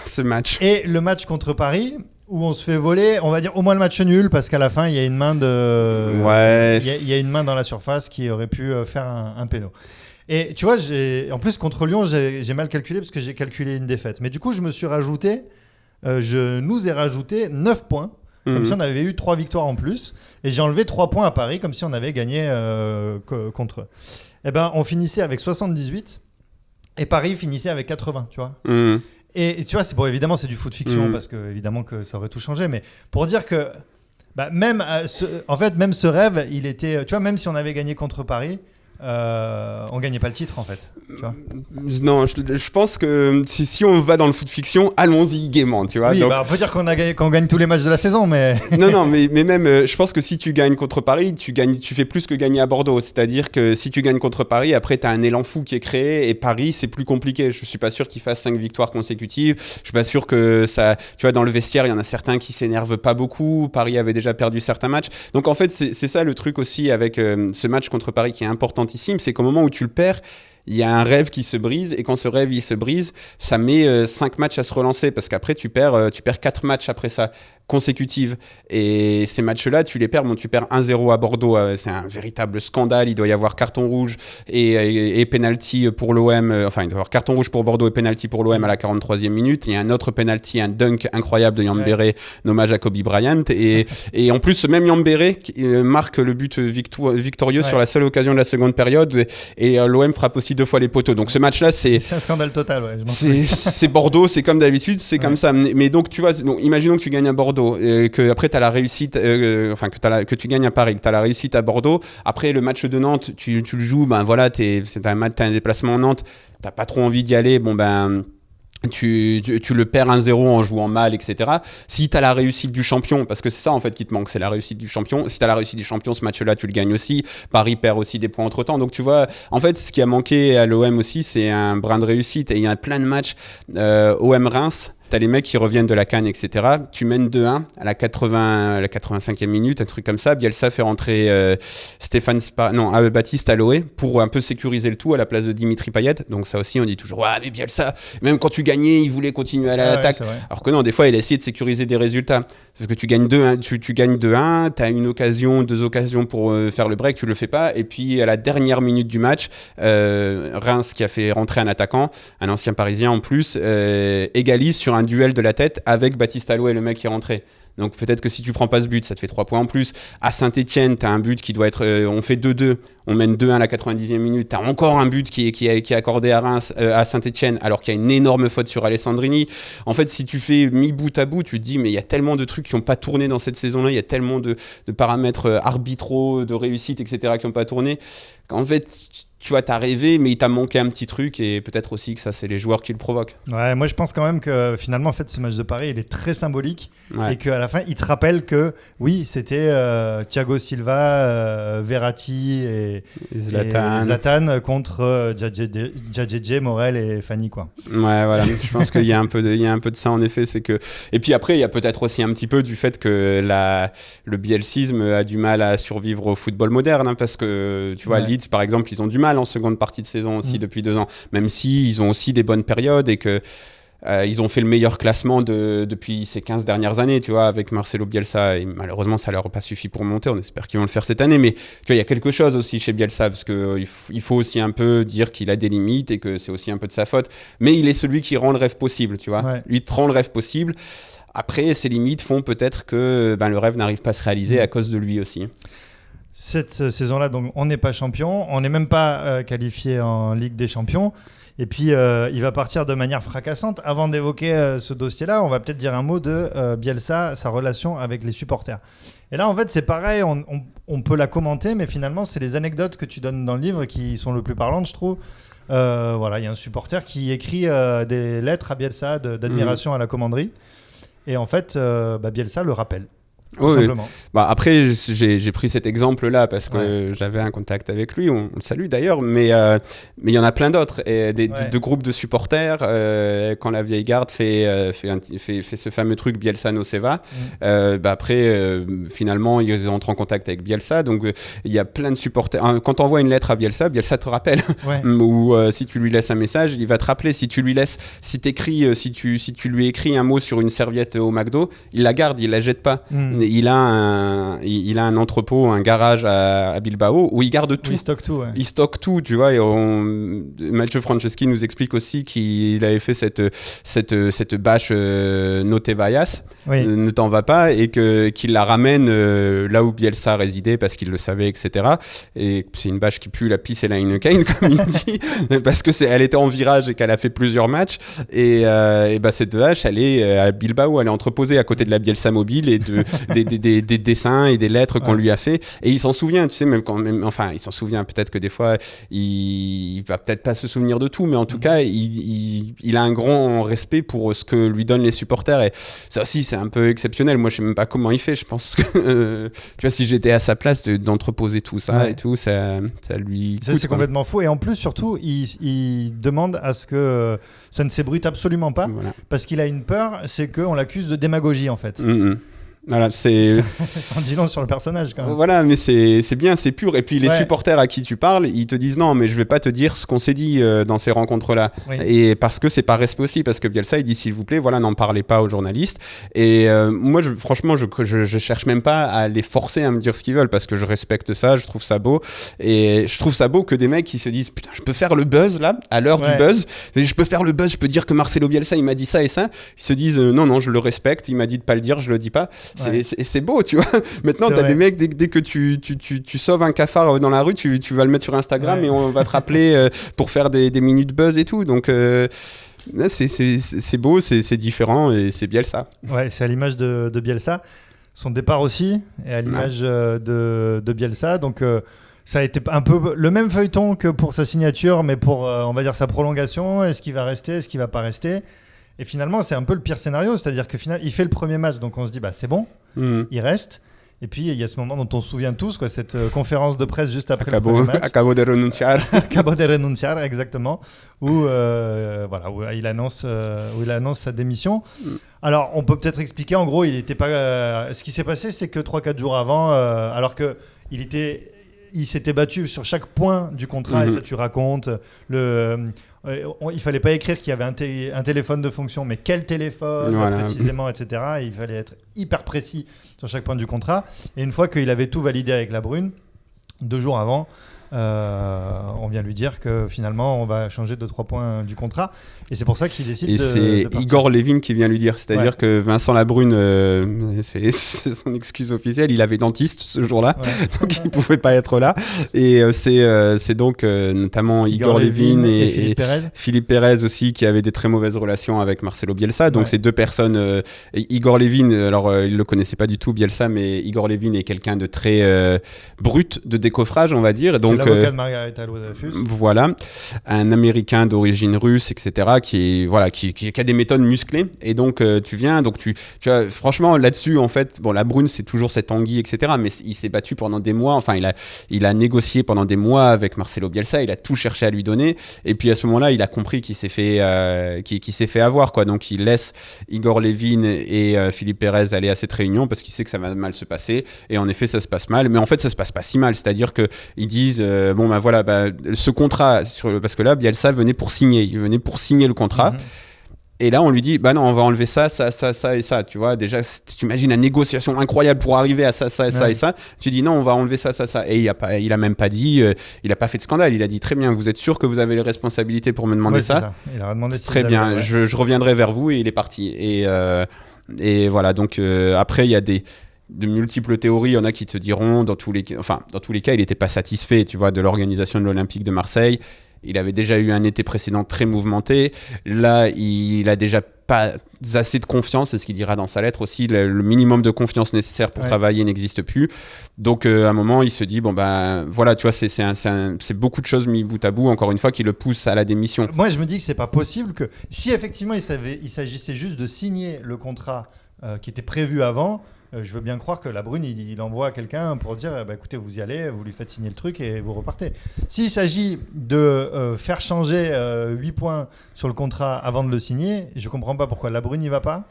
Ce match. Et le match contre Paris où on se fait voler, on va dire au moins le match nul parce qu'à la fin, il y a une main il y a une main dans la surface qui aurait pu faire un péno. Et tu vois, en plus contre Lyon, j'ai mal calculé parce que j'ai calculé une défaite. Mais du coup, je nous ai rajouté 9 points. Comme si on avait eu 3 victoires en plus. Et j'ai enlevé 3 points à Paris, comme si on avait gagné contre eux. Et ben, on finissait avec 78 et Paris finissait avec 80, tu vois. Et tu vois, évidemment, c'est du foot fiction parce que évidemment que ça aurait tout changé. Mais pour dire que même ce rêve, il était. Tu vois, même si on avait gagné contre Paris, on gagnait pas le titre en fait. Tu vois. Non, je pense que si on va dans le foot fiction, allons-y gaiement, tu vois. Oui, donc... on peut dire qu'on gagne tous les matchs de la saison, mais non, mais même, je pense que si tu gagnes contre Paris, tu fais plus que gagner à Bordeaux. C'est-à-dire que si tu gagnes contre Paris, après t'as un élan fou qui est créé et Paris c'est plus compliqué. Je suis pas sûr qu'ils fassent 5 victoires consécutives. Je suis pas sûr que ça. Tu vois, dans le vestiaire, il y en a certains qui s'énervent pas beaucoup. Paris avait déjà perdu certains matchs. Donc en fait, c'est ça le truc aussi avec ce match contre Paris qui est important. C'est qu'au moment où tu le perds, il y a un rêve qui se brise et quand ce rêve il se brise, ça met 5 matchs à se relancer parce qu'après tu perds 4 matchs après ça consécutives et ces matchs-là tu les perds, tu perds 1-0 à Bordeaux, c'est un véritable scandale, il doit y avoir carton rouge et penalty pour l'OM, il doit y avoir carton rouge pour Bordeaux et penalty pour l'OM à la 43e minute, il y a un autre penalty, un dunk incroyable de Yambéré, hommage à Kobe Bryant et en plus ce même Yambéré marque le but victorieux sur la seule occasion de la seconde période et l'OM frappe aussi aussi 2 fois les poteaux. Donc ce match-là, c'est un scandale total. Ouais, c'est Bordeaux, c'est comme d'habitude, c'est comme ça. Mais donc tu vois, donc, imaginons que tu gagnes à Bordeaux, que après tu as la réussite, que tu gagnes à Paris, que tu as la réussite à Bordeaux. Après le match de Nantes, tu le joues, ben voilà, t'as un déplacement en Nantes, t'as pas trop envie d'y aller, bon ben. Tu le perds 1-0 en jouant mal, etc. Si tu as la réussite du champion, parce que c'est ça en fait qui te manque, c'est la réussite du champion. Si tu as la réussite du champion, ce match-là, tu le gagnes aussi. Paris perd aussi des points entre-temps. Donc tu vois, en fait, ce qui a manqué à l'OM aussi, c'est un brin de réussite. Et il y a plein de matchs OM-Reims. T'as les mecs qui reviennent de la CAN, etc. Tu mènes 2-1 à la 85e minute, un truc comme ça. Bielsa fait rentrer Baptiste Aloé pour un peu sécuriser le tout à la place de Dimitri Payet. Donc ça aussi, on dit toujours, mais Bielsa, même quand tu gagnais, il voulait continuer à l'attaque. Ouais, alors que non, des fois, il a essayé de sécuriser des résultats. Parce que tu gagnes 2-1, tu gagnes 2-1, t'as deux occasions pour faire le break, tu le fais pas. Et puis à la dernière minute du match, Reims qui a fait rentrer un attaquant, un ancien Parisien en plus, égalise sur un duel de la tête avec Baptiste Aloé, le mec qui est rentré. Donc peut-être que si tu prends pas ce but, ça te fait 3 points en plus. À Saint-Etienne, tu as un but qui doit être... on fait 2-2, on mène 2-1 à la 90e minute. Tu as encore un but qui est accordé à Reims, à Saint-Etienne, alors qu'il y a une énorme faute sur Alessandrini. En fait, si tu fais mis bout à bout, tu te dis, mais il y a tellement de trucs qui n'ont pas tourné dans cette saison-là, il y a tellement de paramètres arbitraux, de réussite, etc., qui n'ont pas tourné, qu'en fait... Tu vois, t'as rêvé, mais il t'a manqué un petit truc et peut-être aussi que ça, c'est les joueurs qui le provoquent. Ouais, moi je pense quand même que finalement, en fait, ce match de Paris, il est très symbolique et qu'à la fin, il te rappelle que oui, c'était Thiago Silva, Verratti et Zlatan contre Djadjedje, Morel et Fanny, quoi. Ouais, voilà. Je pense qu'il y a un peu de ça en effet, c'est que. Et puis après, il y a peut-être aussi un petit peu du fait que le bielsisme a du mal à survivre au football moderne, hein, parce que tu vois, Leeds, par exemple, ils ont du mal en seconde partie de saison aussi depuis 2 ans, même si ils ont aussi des bonnes périodes et que ils ont fait le meilleur classement depuis ces 15 dernières années, tu vois, avec Marcelo Bielsa, et malheureusement ça leur a pas suffi pour monter. On espère qu'ils vont le faire cette année, mais tu vois, il y a quelque chose aussi chez Bielsa, parce que il faut aussi un peu dire qu'il a des limites et que c'est aussi un peu de sa faute, mais il est celui qui rend le rêve possible, tu vois. Lui te rend le rêve possible. Après, ses limites font peut-être que le rêve n'arrive pas à se réaliser à cause de lui aussi. Cette saison-là, donc, on n'est pas champion, on n'est même pas qualifié en Ligue des Champions. Et puis, il va partir de manière fracassante. Avant d'évoquer ce dossier-là, on va peut-être dire un mot de Bielsa, sa relation avec les supporters. Et là, en fait, c'est pareil, on peut la commenter, mais finalement, c'est les anecdotes que tu donnes dans le livre qui sont le plus parlantes, je trouve. Voilà, il y a un supporter qui écrit des lettres à Bielsa d'admiration à la commanderie. Et en fait, Bielsa le rappelle. Simplement. Après, j'ai pris cet exemple-là parce que j'avais un contact avec lui, on le salue d'ailleurs, mais il y en a plein d'autres, et de groupes de supporters, quand la vieille garde fait ce fameux truc Bielsa no Seva, après, finalement, ils entrent en contact avec Bielsa, donc il y a plein de supporters. Quand tu envoies une lettre à Bielsa te rappelle, ou si tu lui laisses un message, il va te rappeler. Si tu lui écris un mot sur une serviette au McDo, il la garde, il la jette pas. Il a un entrepôt, un garage à Bilbao où il garde tout. Il stocke tout. Il stocke tout, tu vois. Et Mathieu Franceschi nous explique aussi qu'il avait fait cette bâche Note Vallas, ne t'en va pas, et qu'il la ramène là où Bielsa résidait parce qu'il le savait, etc. Et c'est une bâche qui pue la pisse et la Heineken, comme il dit, parce que elle était en virage et qu'elle a fait plusieurs matchs. Et cette vache, elle est à Bilbao, elle est entreposée à côté de la Bielsa mobile et des dessins et des lettres qu'on lui a fait, et il s'en souvient, tu sais, il s'en souvient, peut-être que des fois il va peut-être pas se souvenir de tout, mais en tout cas il a un grand respect pour ce que lui donnent les supporters, et ça aussi c'est un peu exceptionnel. Moi je sais même pas comment il fait, je pense que tu vois, si j'étais à sa place d'entreposer tout ça et tout, ça lui coûte, c'est complètement fou, et en plus surtout il demande à ce que ça ne s'ébruite absolument pas, parce qu'il a une peur, c'est qu'on l'accuse de démagogie en fait. Voilà, c'est en dit long sur le personnage quand même. Voilà, mais c'est bien, c'est pur. Et puis les supporters à qui tu parles, ils te disent non, mais je vais pas te dire ce qu'on s'est dit dans ces rencontres-là. Et parce que c'est pas respect aussi, parce que Bielsa il dit s'il vous plaît, voilà, n'en parlez pas aux journalistes. Et moi, franchement, je cherche même pas à les forcer à me dire ce qu'ils veulent, parce que je respecte ça, je trouve ça beau. Et je trouve ça beau que des mecs qui se disent putain, je peux faire le buzz là, à l'heure du buzz. Je peux faire le buzz, je peux dire que Marcelo Bielsa il m'a dit ça et ça. Ils se disent non, je le respecte, il m'a dit de pas le dire, je le dis pas. c'est beau, tu vois. Maintenant, t'as des mecs, dès que tu sauves un cafard dans la rue, tu vas le mettre sur Instagram et on va te rappeler pour faire des minutes buzz et tout. Donc, c'est beau, c'est différent et c'est Bielsa. Ouais, c'est à l'image de Bielsa. Son départ aussi est à l'image de Bielsa. Donc, ça a été un peu le même feuilleton que pour sa signature, mais pour, on va dire, sa prolongation. Est-ce qu'il va rester? Est-ce qu'il va pas rester? Et finalement, c'est un peu le pire scénario. C'est-à-dire que il fait le premier match, donc on se dit, bah, c'est bon, il reste. Et puis, il y a ce moment dont on se souvient tous, quoi, cette conférence de presse juste après le premier match. Acabo de renunciar. Acabo de renunciar, exactement. Où il annonce sa démission. Alors, on peut peut-être expliquer, en gros, il était pas. Ce qui s'est passé, c'est que 3-4 jours avant, alors que il s'était battu sur chaque point du contrat, et ça tu racontes. Il fallait pas écrire qu'il y avait un téléphone de fonction, mais quel téléphone précisément, etc. Il fallait être hyper précis sur chaque point du contrat. Et une fois qu'il avait tout validé avec la Brune, 2 jours avant, on vient lui dire que finalement on va changer 2-3 points du contrat, et c'est pour ça qu'il décide de c'est partir. Igor Levin qui vient lui dire, c'est-à-dire que Vincent Labrune, c'est son excuse officielle, il avait dentiste ce jour-là, donc il pouvait pas être là, et c'est donc notamment Igor Levin et Philippe Pérez aussi, qui avaient des très mauvaises relations avec Marcelo Bielsa. Donc ces deux personnes, Igor Levin, alors il le connaissait pas du tout Bielsa, mais Igor Levin est quelqu'un de très brut de décoffrage, on va dire. Donc l'avocat de Margarita Dreyfus. Voilà, un Américain d'origine russe, etc., qui a des méthodes musclées. Et donc, tu viens, donc tu vois, franchement, là-dessus, en fait, bon, la Brune, c'est toujours cette anguille, etc., mais il s'est battu pendant des mois. Enfin, il a négocié pendant des mois avec Marcelo Bielsa. Il a tout cherché à lui donner. Et puis, à ce moment-là, il a compris qu'il s'est fait avoir, quoi. Donc, il laisse Igor Levin et Philippe Pérez aller à cette réunion parce qu'il sait que ça va mal se passer. Et en effet, ça se passe mal. Mais en fait, ça se passe pas si mal. C'est-à-dire qu'ils disent, ce contrat, parce que là, Bielsa venait pour signer. Il venait pour signer le contrat. Et là, on lui dit, bah non, on va enlever ça et ça. Tu vois, déjà, tu imagines la négociation incroyable pour arriver à ça et ça. Tu dis, non, on va enlever ça. Et il a même pas dit, il a pas fait de scandale. Il a dit, très bien, vous êtes sûr que vous avez les responsabilités pour me demander ça? Il a demandé très bien, je reviendrai vers vous, et il est parti. Et voilà, donc après, il y a de multiples théories. Il y en a qui te diront, dans tous les cas, il n'était pas satisfait, tu vois, de l'organisation de l'Olympique de Marseille. Il avait déjà eu un été précédent très mouvementé. Là, il a déjà pas assez de confiance, c'est ce qu'il dira dans sa lettre aussi. Le minimum de confiance nécessaire pour travailler n'existe plus. Donc, à un moment, il se dit, bon, ben voilà, tu vois, c'est beaucoup de choses mis bout à bout, encore une fois, qui le poussent à la démission. Moi, je me dis que c'est pas possible que, si effectivement il s'agissait juste de signer le contrat qui était prévu avant, je veux bien croire que la Brune, il envoie quelqu'un pour dire, bah, écoutez, vous y allez, vous lui faites signer le truc et vous repartez. S'il s'agit de faire changer 8 points sur le contrat avant de le signer, je comprends pas pourquoi la Brune n'y va pas.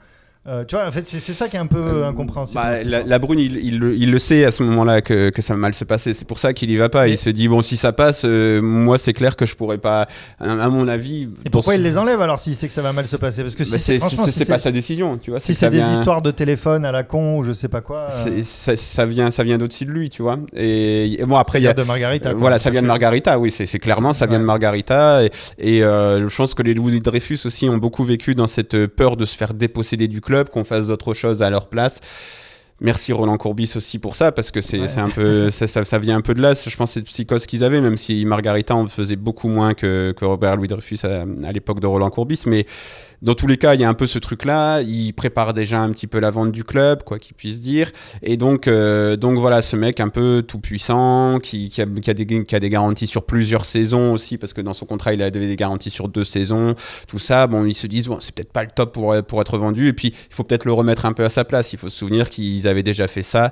Tu vois, en fait, c'est ça qui est un peu incompréhensible. La Brune, il le sait à ce moment-là que ça va mal se passer. C'est pour ça qu'il y va pas. Il se dit, bon, si ça passe, moi, c'est clair que je pourrais pas, à mon avis. Et pourquoi il les enlève alors s'il sait que ça va mal se passer? Parce que c'est pas sa décision, tu vois. Si c'est des histoires de téléphone à la con ou je sais pas quoi. Ça vient d'au-dessus de lui, tu vois. Et bon, après, il y a de Margarita. Voilà, ça vient de Margarita, oui, c'est clairement, ça vient de Margarita. Et je pense que les Louis Dreyfus aussi ont beaucoup vécu dans cette peur de se faire déposséder du club, qu'on fasse d'autres choses à leur place. Merci Roland Courbis aussi pour ça, parce que c'est un peu ça vient un peu de là. Je pense que c'est une psychose qu'ils avaient, même si Margarita en faisait beaucoup moins que Robert Louis Dreyfus à l'époque de Roland Courbis. Mais dans tous les cas, il y a un peu ce truc-là. Il prépare déjà un petit peu la vente du club, quoi qu'il puisse dire. Et donc voilà, ce mec un peu tout puissant, qui a des garanties sur plusieurs saisons aussi, parce que dans son contrat, il avait des garanties sur 2 saisons. Tout ça, bon, ils se disent, bon, c'est peut-être pas le top pour être vendu. Et puis, il faut peut-être le remettre un peu à sa place. Il faut se souvenir qu'ils avaient déjà fait ça.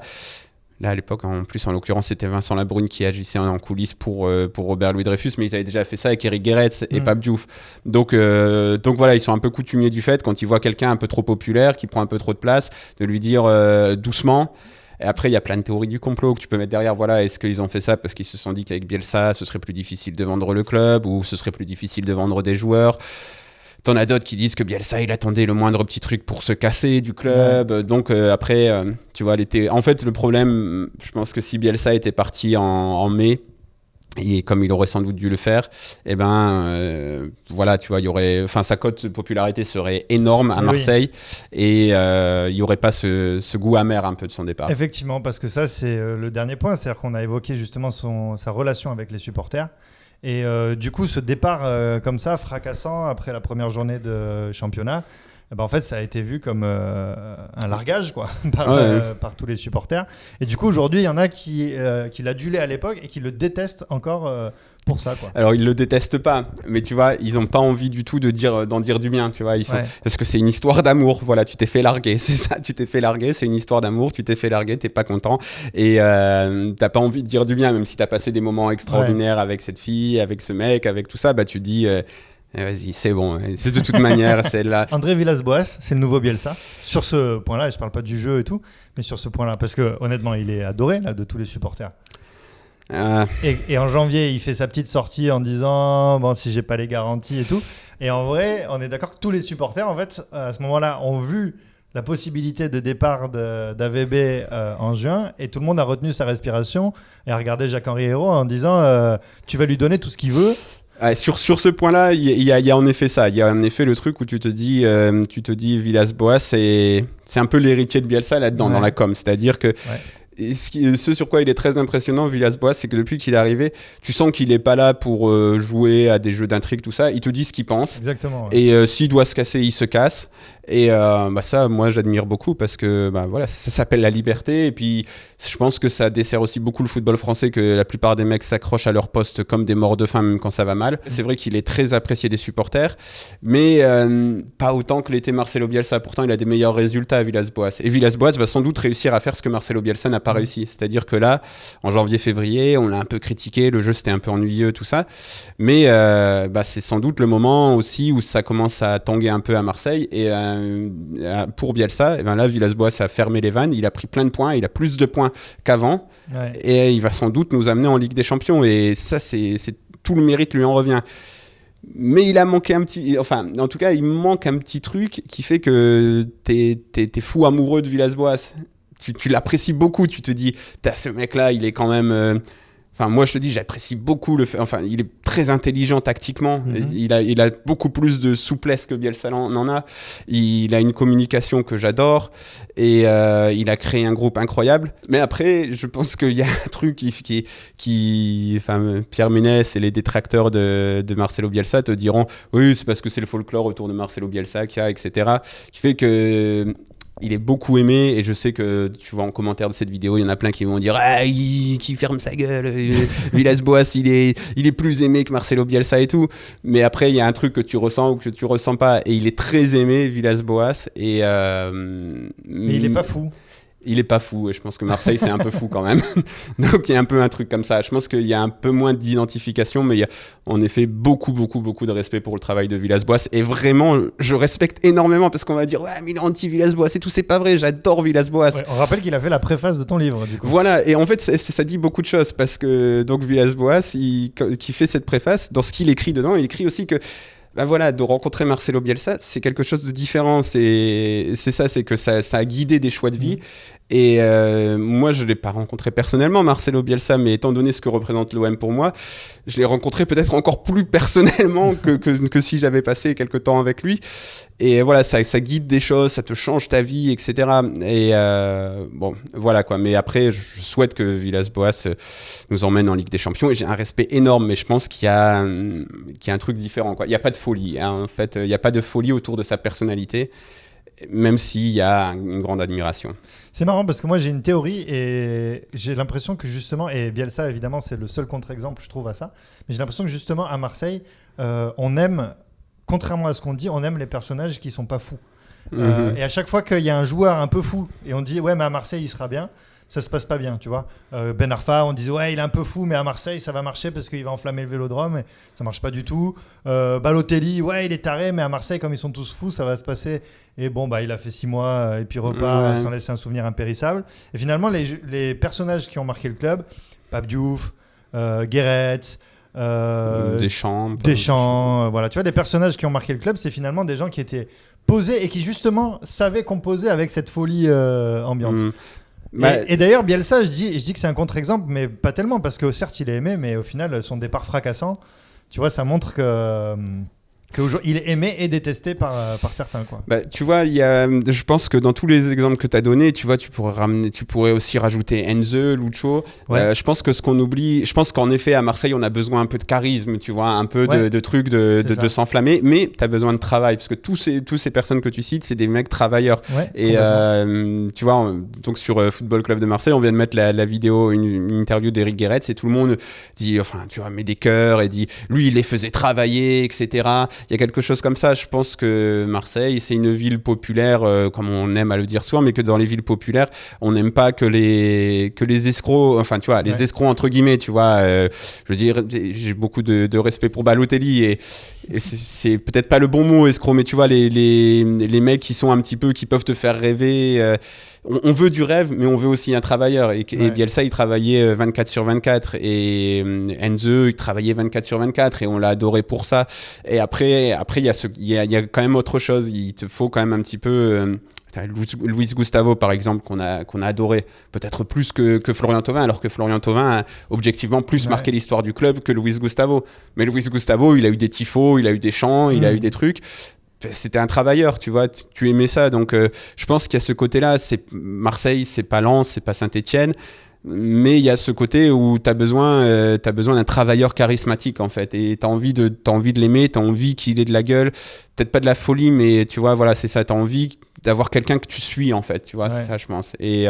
Là, à l'époque, en l'occurrence, c'était Vincent Labrune qui agissait en coulisses pour Robert Louis Dreyfus, mais ils avaient déjà fait ça avec Eric Guéretz et Pape Diouf. Donc voilà, ils sont un peu coutumiers du fait, quand ils voient quelqu'un un peu trop populaire, qui prend un peu trop de place, de lui dire doucement. Et après, il y a plein de théories du complot que tu peux mettre derrière. Voilà, est-ce qu'ils ont fait ça parce qu'ils se sont dit qu'avec Bielsa, ce serait plus difficile de vendre le club, ou ce serait plus difficile de vendre des joueurs? T'en as d'autres qui disent que Bielsa, il attendait le moindre petit truc pour se casser du club. Donc après, tu vois, en fait, le problème, je pense que si Bielsa était parti en mai, Et comme il aurait sans doute dû le faire, eh ben, voilà, tu vois, sa cote de popularité serait énorme à Marseille, et il n'y aurait pas ce goût amer un peu de son départ. Effectivement, parce que ça, c'est le dernier point, c'est-à-dire qu'on a évoqué justement sa relation avec les supporters. Et du coup, ce départ comme ça, fracassant après la première journée de championnat, en fait, ça a été vu comme un largage quoi, par tous les supporters. Et du coup, aujourd'hui, il y en a qui l'adulaient à l'époque et qui le détestent encore pour ça, quoi. Alors, ils le détestent pas, mais tu vois, ils n'ont pas envie du tout d'en dire du bien, tu vois. Parce que c'est une histoire d'amour. Voilà, tu t'es fait larguer, c'est ça, tu t'es fait larguer, c'est une histoire d'amour, tu t'es fait larguer, t'es pas content. Et t'as pas envie de dire du bien, même si t'as passé des moments extraordinaires avec cette fille, avec ce mec, avec tout ça, tu te dis... vas-y, c'est bon, c'est de toute manière, c'est là. André Villas-Boas, c'est le nouveau Bielsa. Sur ce point-là, et je parle pas du jeu et tout, mais sur ce point-là, parce que honnêtement, il est adoré là, de tous les supporters. Et en janvier, il fait sa petite sortie en disant bon, si j'ai pas les garanties et tout. Et en vrai, on est d'accord que tous les supporters, en fait, à ce moment-là, ont vu la possibilité de départ d'AVB en juin, et tout le monde a retenu sa respiration et a regardé Jacques-Henri Hérault en disant tu vas lui donner tout ce qu'il veut. Sur ce point-là, il y a en effet ça. Il y a en effet le truc où tu te dis Villas-Boas, c'est un peu l'héritier de Bielsa là-dedans, dans la com. C'est-à-dire que ce sur quoi il est très impressionnant, Villas-Boas, c'est que depuis qu'il est arrivé, tu sens qu'il n'est pas là pour jouer à des jeux d'intrigue, tout ça. Il te dit ce qu'il pense. Exactement. Ouais. Et s'il doit se casser, il se casse. Et ça, moi, j'admire beaucoup parce que voilà, ça s'appelle la liberté. Et puis, je pense que ça dessert aussi beaucoup le football français, que la plupart des mecs s'accrochent à leur poste comme des morts de faim, même quand ça va mal. C'est vrai qu'il est très apprécié des supporters, mais pas autant que l'était Marcelo Bielsa. Pourtant, il a des meilleurs résultats à Villas-Boas. Et Villas-Boas va sans doute réussir à faire ce que Marcelo Bielsa n'a pas réussi. C'est-à-dire que là, en janvier-février, on l'a un peu critiqué, le jeu c'était un peu ennuyeux, tout ça. Mais c'est sans doute le moment aussi où ça commence à tanguer un peu à Marseille. Et pour Bielsa, là, Villas-Boas a fermé les vannes, il a pris plein de points, il a plus de points qu'avant, et il va sans doute nous amener en Ligue des Champions. Et ça, c'est tout le mérite lui en revient. Mais il a manqué en tout cas, il manque un petit truc qui fait que t'es fou amoureux de Villas-Boas. Tu l'apprécies beaucoup, tu te dis, ce mec-là, il est quand même... moi, je te dis, j'apprécie beaucoup le fait. Il est très intelligent tactiquement. Il a beaucoup plus de souplesse que Bielsa n'en a. Il a une communication que j'adore. Et il a créé un groupe incroyable. Mais après, je pense qu'il y a un truc qui Pierre Ménès et les détracteurs de Marcelo Bielsa te diront oui, c'est parce que c'est le folklore autour de Marcelo Bielsa qu'il y a, etc. Qui fait que... il est beaucoup aimé, et je sais que tu vois en commentaire de cette vidéo, il y en a plein qui vont dire qui ferme sa gueule, Villas-Boas il est plus aimé que Marcelo Bielsa et tout. Mais après il y a un truc que tu ressens ou que tu ressens pas, et il est très aimé, Villas-Boas, et mais il est pas fou. Il est pas fou, et je pense que Marseille c'est un peu fou quand même. Donc il y a un peu un truc comme ça. Je pense qu'il y a un peu moins d'identification, mais il y a en effet beaucoup de respect pour le travail de Villas-Boas. Et vraiment, je respecte énormément, parce qu'on va dire ouais, mais il est anti-Villas-Boas et tout, c'est pas vrai. J'adore Villas-Boas. Ouais, on rappelle qu'il a fait la préface de ton livre, du coup. Voilà, et en fait ça dit beaucoup de choses, parce que donc Villas-Boas, qui fait cette préface, dans ce qu'il écrit dedans, il écrit aussi que de rencontrer Marcelo Bielsa, c'est quelque chose de différent. C'est ça, c'est que ça a guidé des choix de vie. Et moi, je ne l'ai pas rencontré personnellement, Marcelo Bielsa, mais étant donné ce que représente l'OM pour moi, je l'ai rencontré peut-être encore plus personnellement que si j'avais passé quelques temps avec lui. Et voilà, ça guide des choses, ça te change ta vie, etc. Et voilà quoi. Mais après, je souhaite que Villas-Boas nous emmène en Ligue des Champions, et j'ai un respect énorme, mais je pense qu'il y a un truc différent, quoi. Il n'y a pas de folie, hein, en fait. Il n'y a pas de folie autour de sa personnalité, même s'il y a une grande admiration. C'est marrant parce que moi j'ai une théorie, et j'ai l'impression que justement, et Bielsa évidemment c'est le seul contre-exemple je trouve à ça, mais j'ai l'impression que justement à Marseille on aime, contrairement à ce qu'on dit, on aime les personnages qui sont pas fous. Et à chaque fois qu'il y a un joueur un peu fou et on dit ouais mais à Marseille il sera bien, ça se passe pas bien, tu vois. Ben Arfa, on disait ouais il est un peu fou, mais à Marseille ça va marcher parce qu'il va enflammer le Vélodrome, et ça marche pas du tout. Balotelli, ouais il est taré, mais à Marseille comme ils sont tous fous ça va se passer. Et il a fait 6 mois et puis repart sans laisser un souvenir impérissable. Et finalement les personnages qui ont marqué le club, Pape Diouf, Guéret, Deschamps, voilà, tu vois, des personnages qui ont marqué le club, c'est finalement des gens qui étaient posés et qui justement savaient composer avec cette folie ambiante. Et d'ailleurs, Bielsa, je dis que c'est un contre-exemple, mais pas tellement, parce que certes, il est aimé, mais au final, son départ fracassant, tu vois, ça montre qu'il est aimé et détesté par certains, quoi. Tu vois, je pense que dans tous les exemples que tu as donnés, tu vois, tu pourrais aussi rajouter Enze, Lucho. Ouais. Je pense que ce qu'on oublie, je pense qu'en effet, à Marseille, on a besoin un peu de charisme, tu vois, un peu de trucs de s'enflammer, mais tu as besoin de travail, parce que tous ces personnes que tu cites, c'est des mecs travailleurs. Ouais, et tu vois, donc sur Football Club de Marseille, on vient de mettre la vidéo, une interview d'Eric Guéretz, et tout le monde dit, enfin, tu vois, met des cœurs et dit, lui, il les faisait travailler, etc. Il y a quelque chose comme ça. Je pense que Marseille, c'est une ville populaire, comme on aime à le dire souvent, mais que dans les villes populaires, on n'aime pas que les escrocs, enfin, tu vois, les escrocs entre guillemets, tu vois. Je veux dire, j'ai beaucoup de respect pour Balotelli et c'est peut-être pas le bon mot, escroc, mais tu vois, les mecs qui sont un petit peu, qui peuvent te faire rêver. On veut du rêve, mais on veut aussi un travailleur. Et Bielsa, il travaillait 24/24. Et Enze, il travaillait 24/24. Et on l'a adoré pour ça. Et après il y a quand même autre chose. Il te faut quand même un petit peu... Luis Gustavo, par exemple, qu'on a adoré, peut-être plus que Florian Thauvin, alors que Florian Thauvin a objectivement plus marqué l'histoire du club que Luis Gustavo. Mais Luis Gustavo, il a eu des tifos, il a eu des chants, il a eu des trucs. C'était un travailleur, tu vois, tu aimais ça. Donc, je pense qu'il y a ce côté-là. Marseille, c'est pas Lens, c'est pas Saint-Etienne. Mais il y a ce côté où tu as besoin d'un travailleur charismatique, en fait. Et tu as envie de l'aimer, tu as envie qu'il ait de la gueule. Peut-être pas de la folie, mais tu vois, voilà, c'est ça. Tu as envie d'avoir quelqu'un que tu suis, en fait. Tu vois, c'est ça, je pense. Et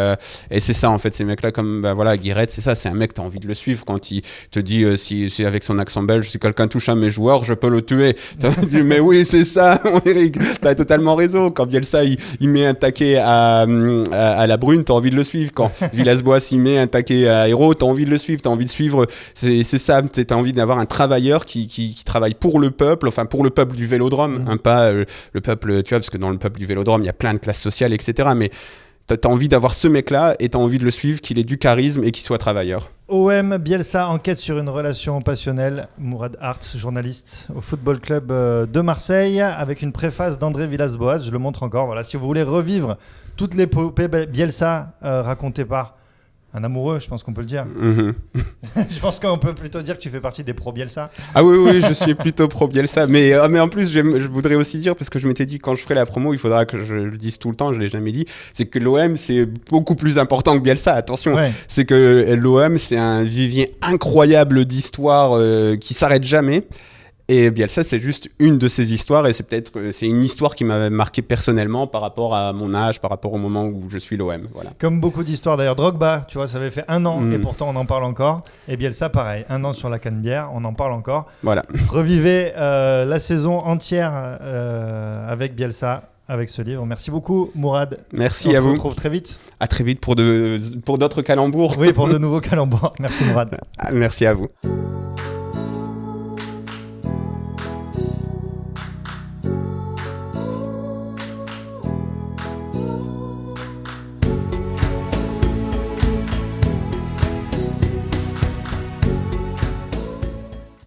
c'est ça, en fait, ces mecs-là, comme Guéret, c'est ça. C'est un mec, tu as envie de le suivre quand il te dit, si avec son accent belge, si quelqu'un touche à mes joueurs, je peux le tuer. Tu as dit, mais oui, c'est ça, Eric. Tu as totalement raison. Quand Bielsa, il met un taquet à la Brune, tu as envie de le suivre. Quand Villas-Boas, il met un taquet à Hérault, tu as envie de le suivre. Tu as envie de suivre. C'est ça. Tu as envie d'avoir un travailleur qui travaille pour le peuple, enfin, pour le peuple du Vélodrome, pas le peuple, tu vois, parce que dans le peuple du Vélodrome, il y a plein de classes sociales, etc. Mais t'as envie d'avoir ce mec-là et t'as envie de le suivre, qu'il ait du charisme et qu'il soit travailleur. OM, Bielsa enquête sur une relation passionnelle. Mourad Hartz, journaliste au Football Club de Marseille, avec une préface d'André Villas-Boas. Je le montre encore. Voilà, si vous voulez revivre toute l'épopée Bielsa racontée par un amoureux, je pense qu'on peut le dire. Je pense qu'on peut plutôt dire que tu fais partie des pro-Bielsa. Ah oui, je suis plutôt pro-Bielsa. Mais en plus, je voudrais aussi dire, parce que je m'étais dit, quand je ferai la promo, il faudra que je le dise tout le temps, je ne l'ai jamais dit, c'est que l'OM, c'est beaucoup plus important que Bielsa. Attention, c'est que l'OM, c'est un vivier incroyable d'histoires qui ne s'arrête jamais. Et Bielsa, c'est juste une de ces histoires, et c'est une histoire qui m'a marqué personnellement par rapport à mon âge, par rapport au moment où je suis l'OM. Voilà. Comme beaucoup d'histoires d'ailleurs. Drogba, tu vois, ça avait fait 1 an et pourtant on en parle encore. Et Bielsa, pareil, 1 an sur la Canebière, on en parle encore. Voilà. Revivez la saison entière avec Bielsa, avec ce livre. Merci beaucoup, Mourad. Merci à vous. On se retrouve très vite. À très vite pour d'autres calembours. Oui, pour de nouveaux calembours. Merci, Mourad. Merci à vous.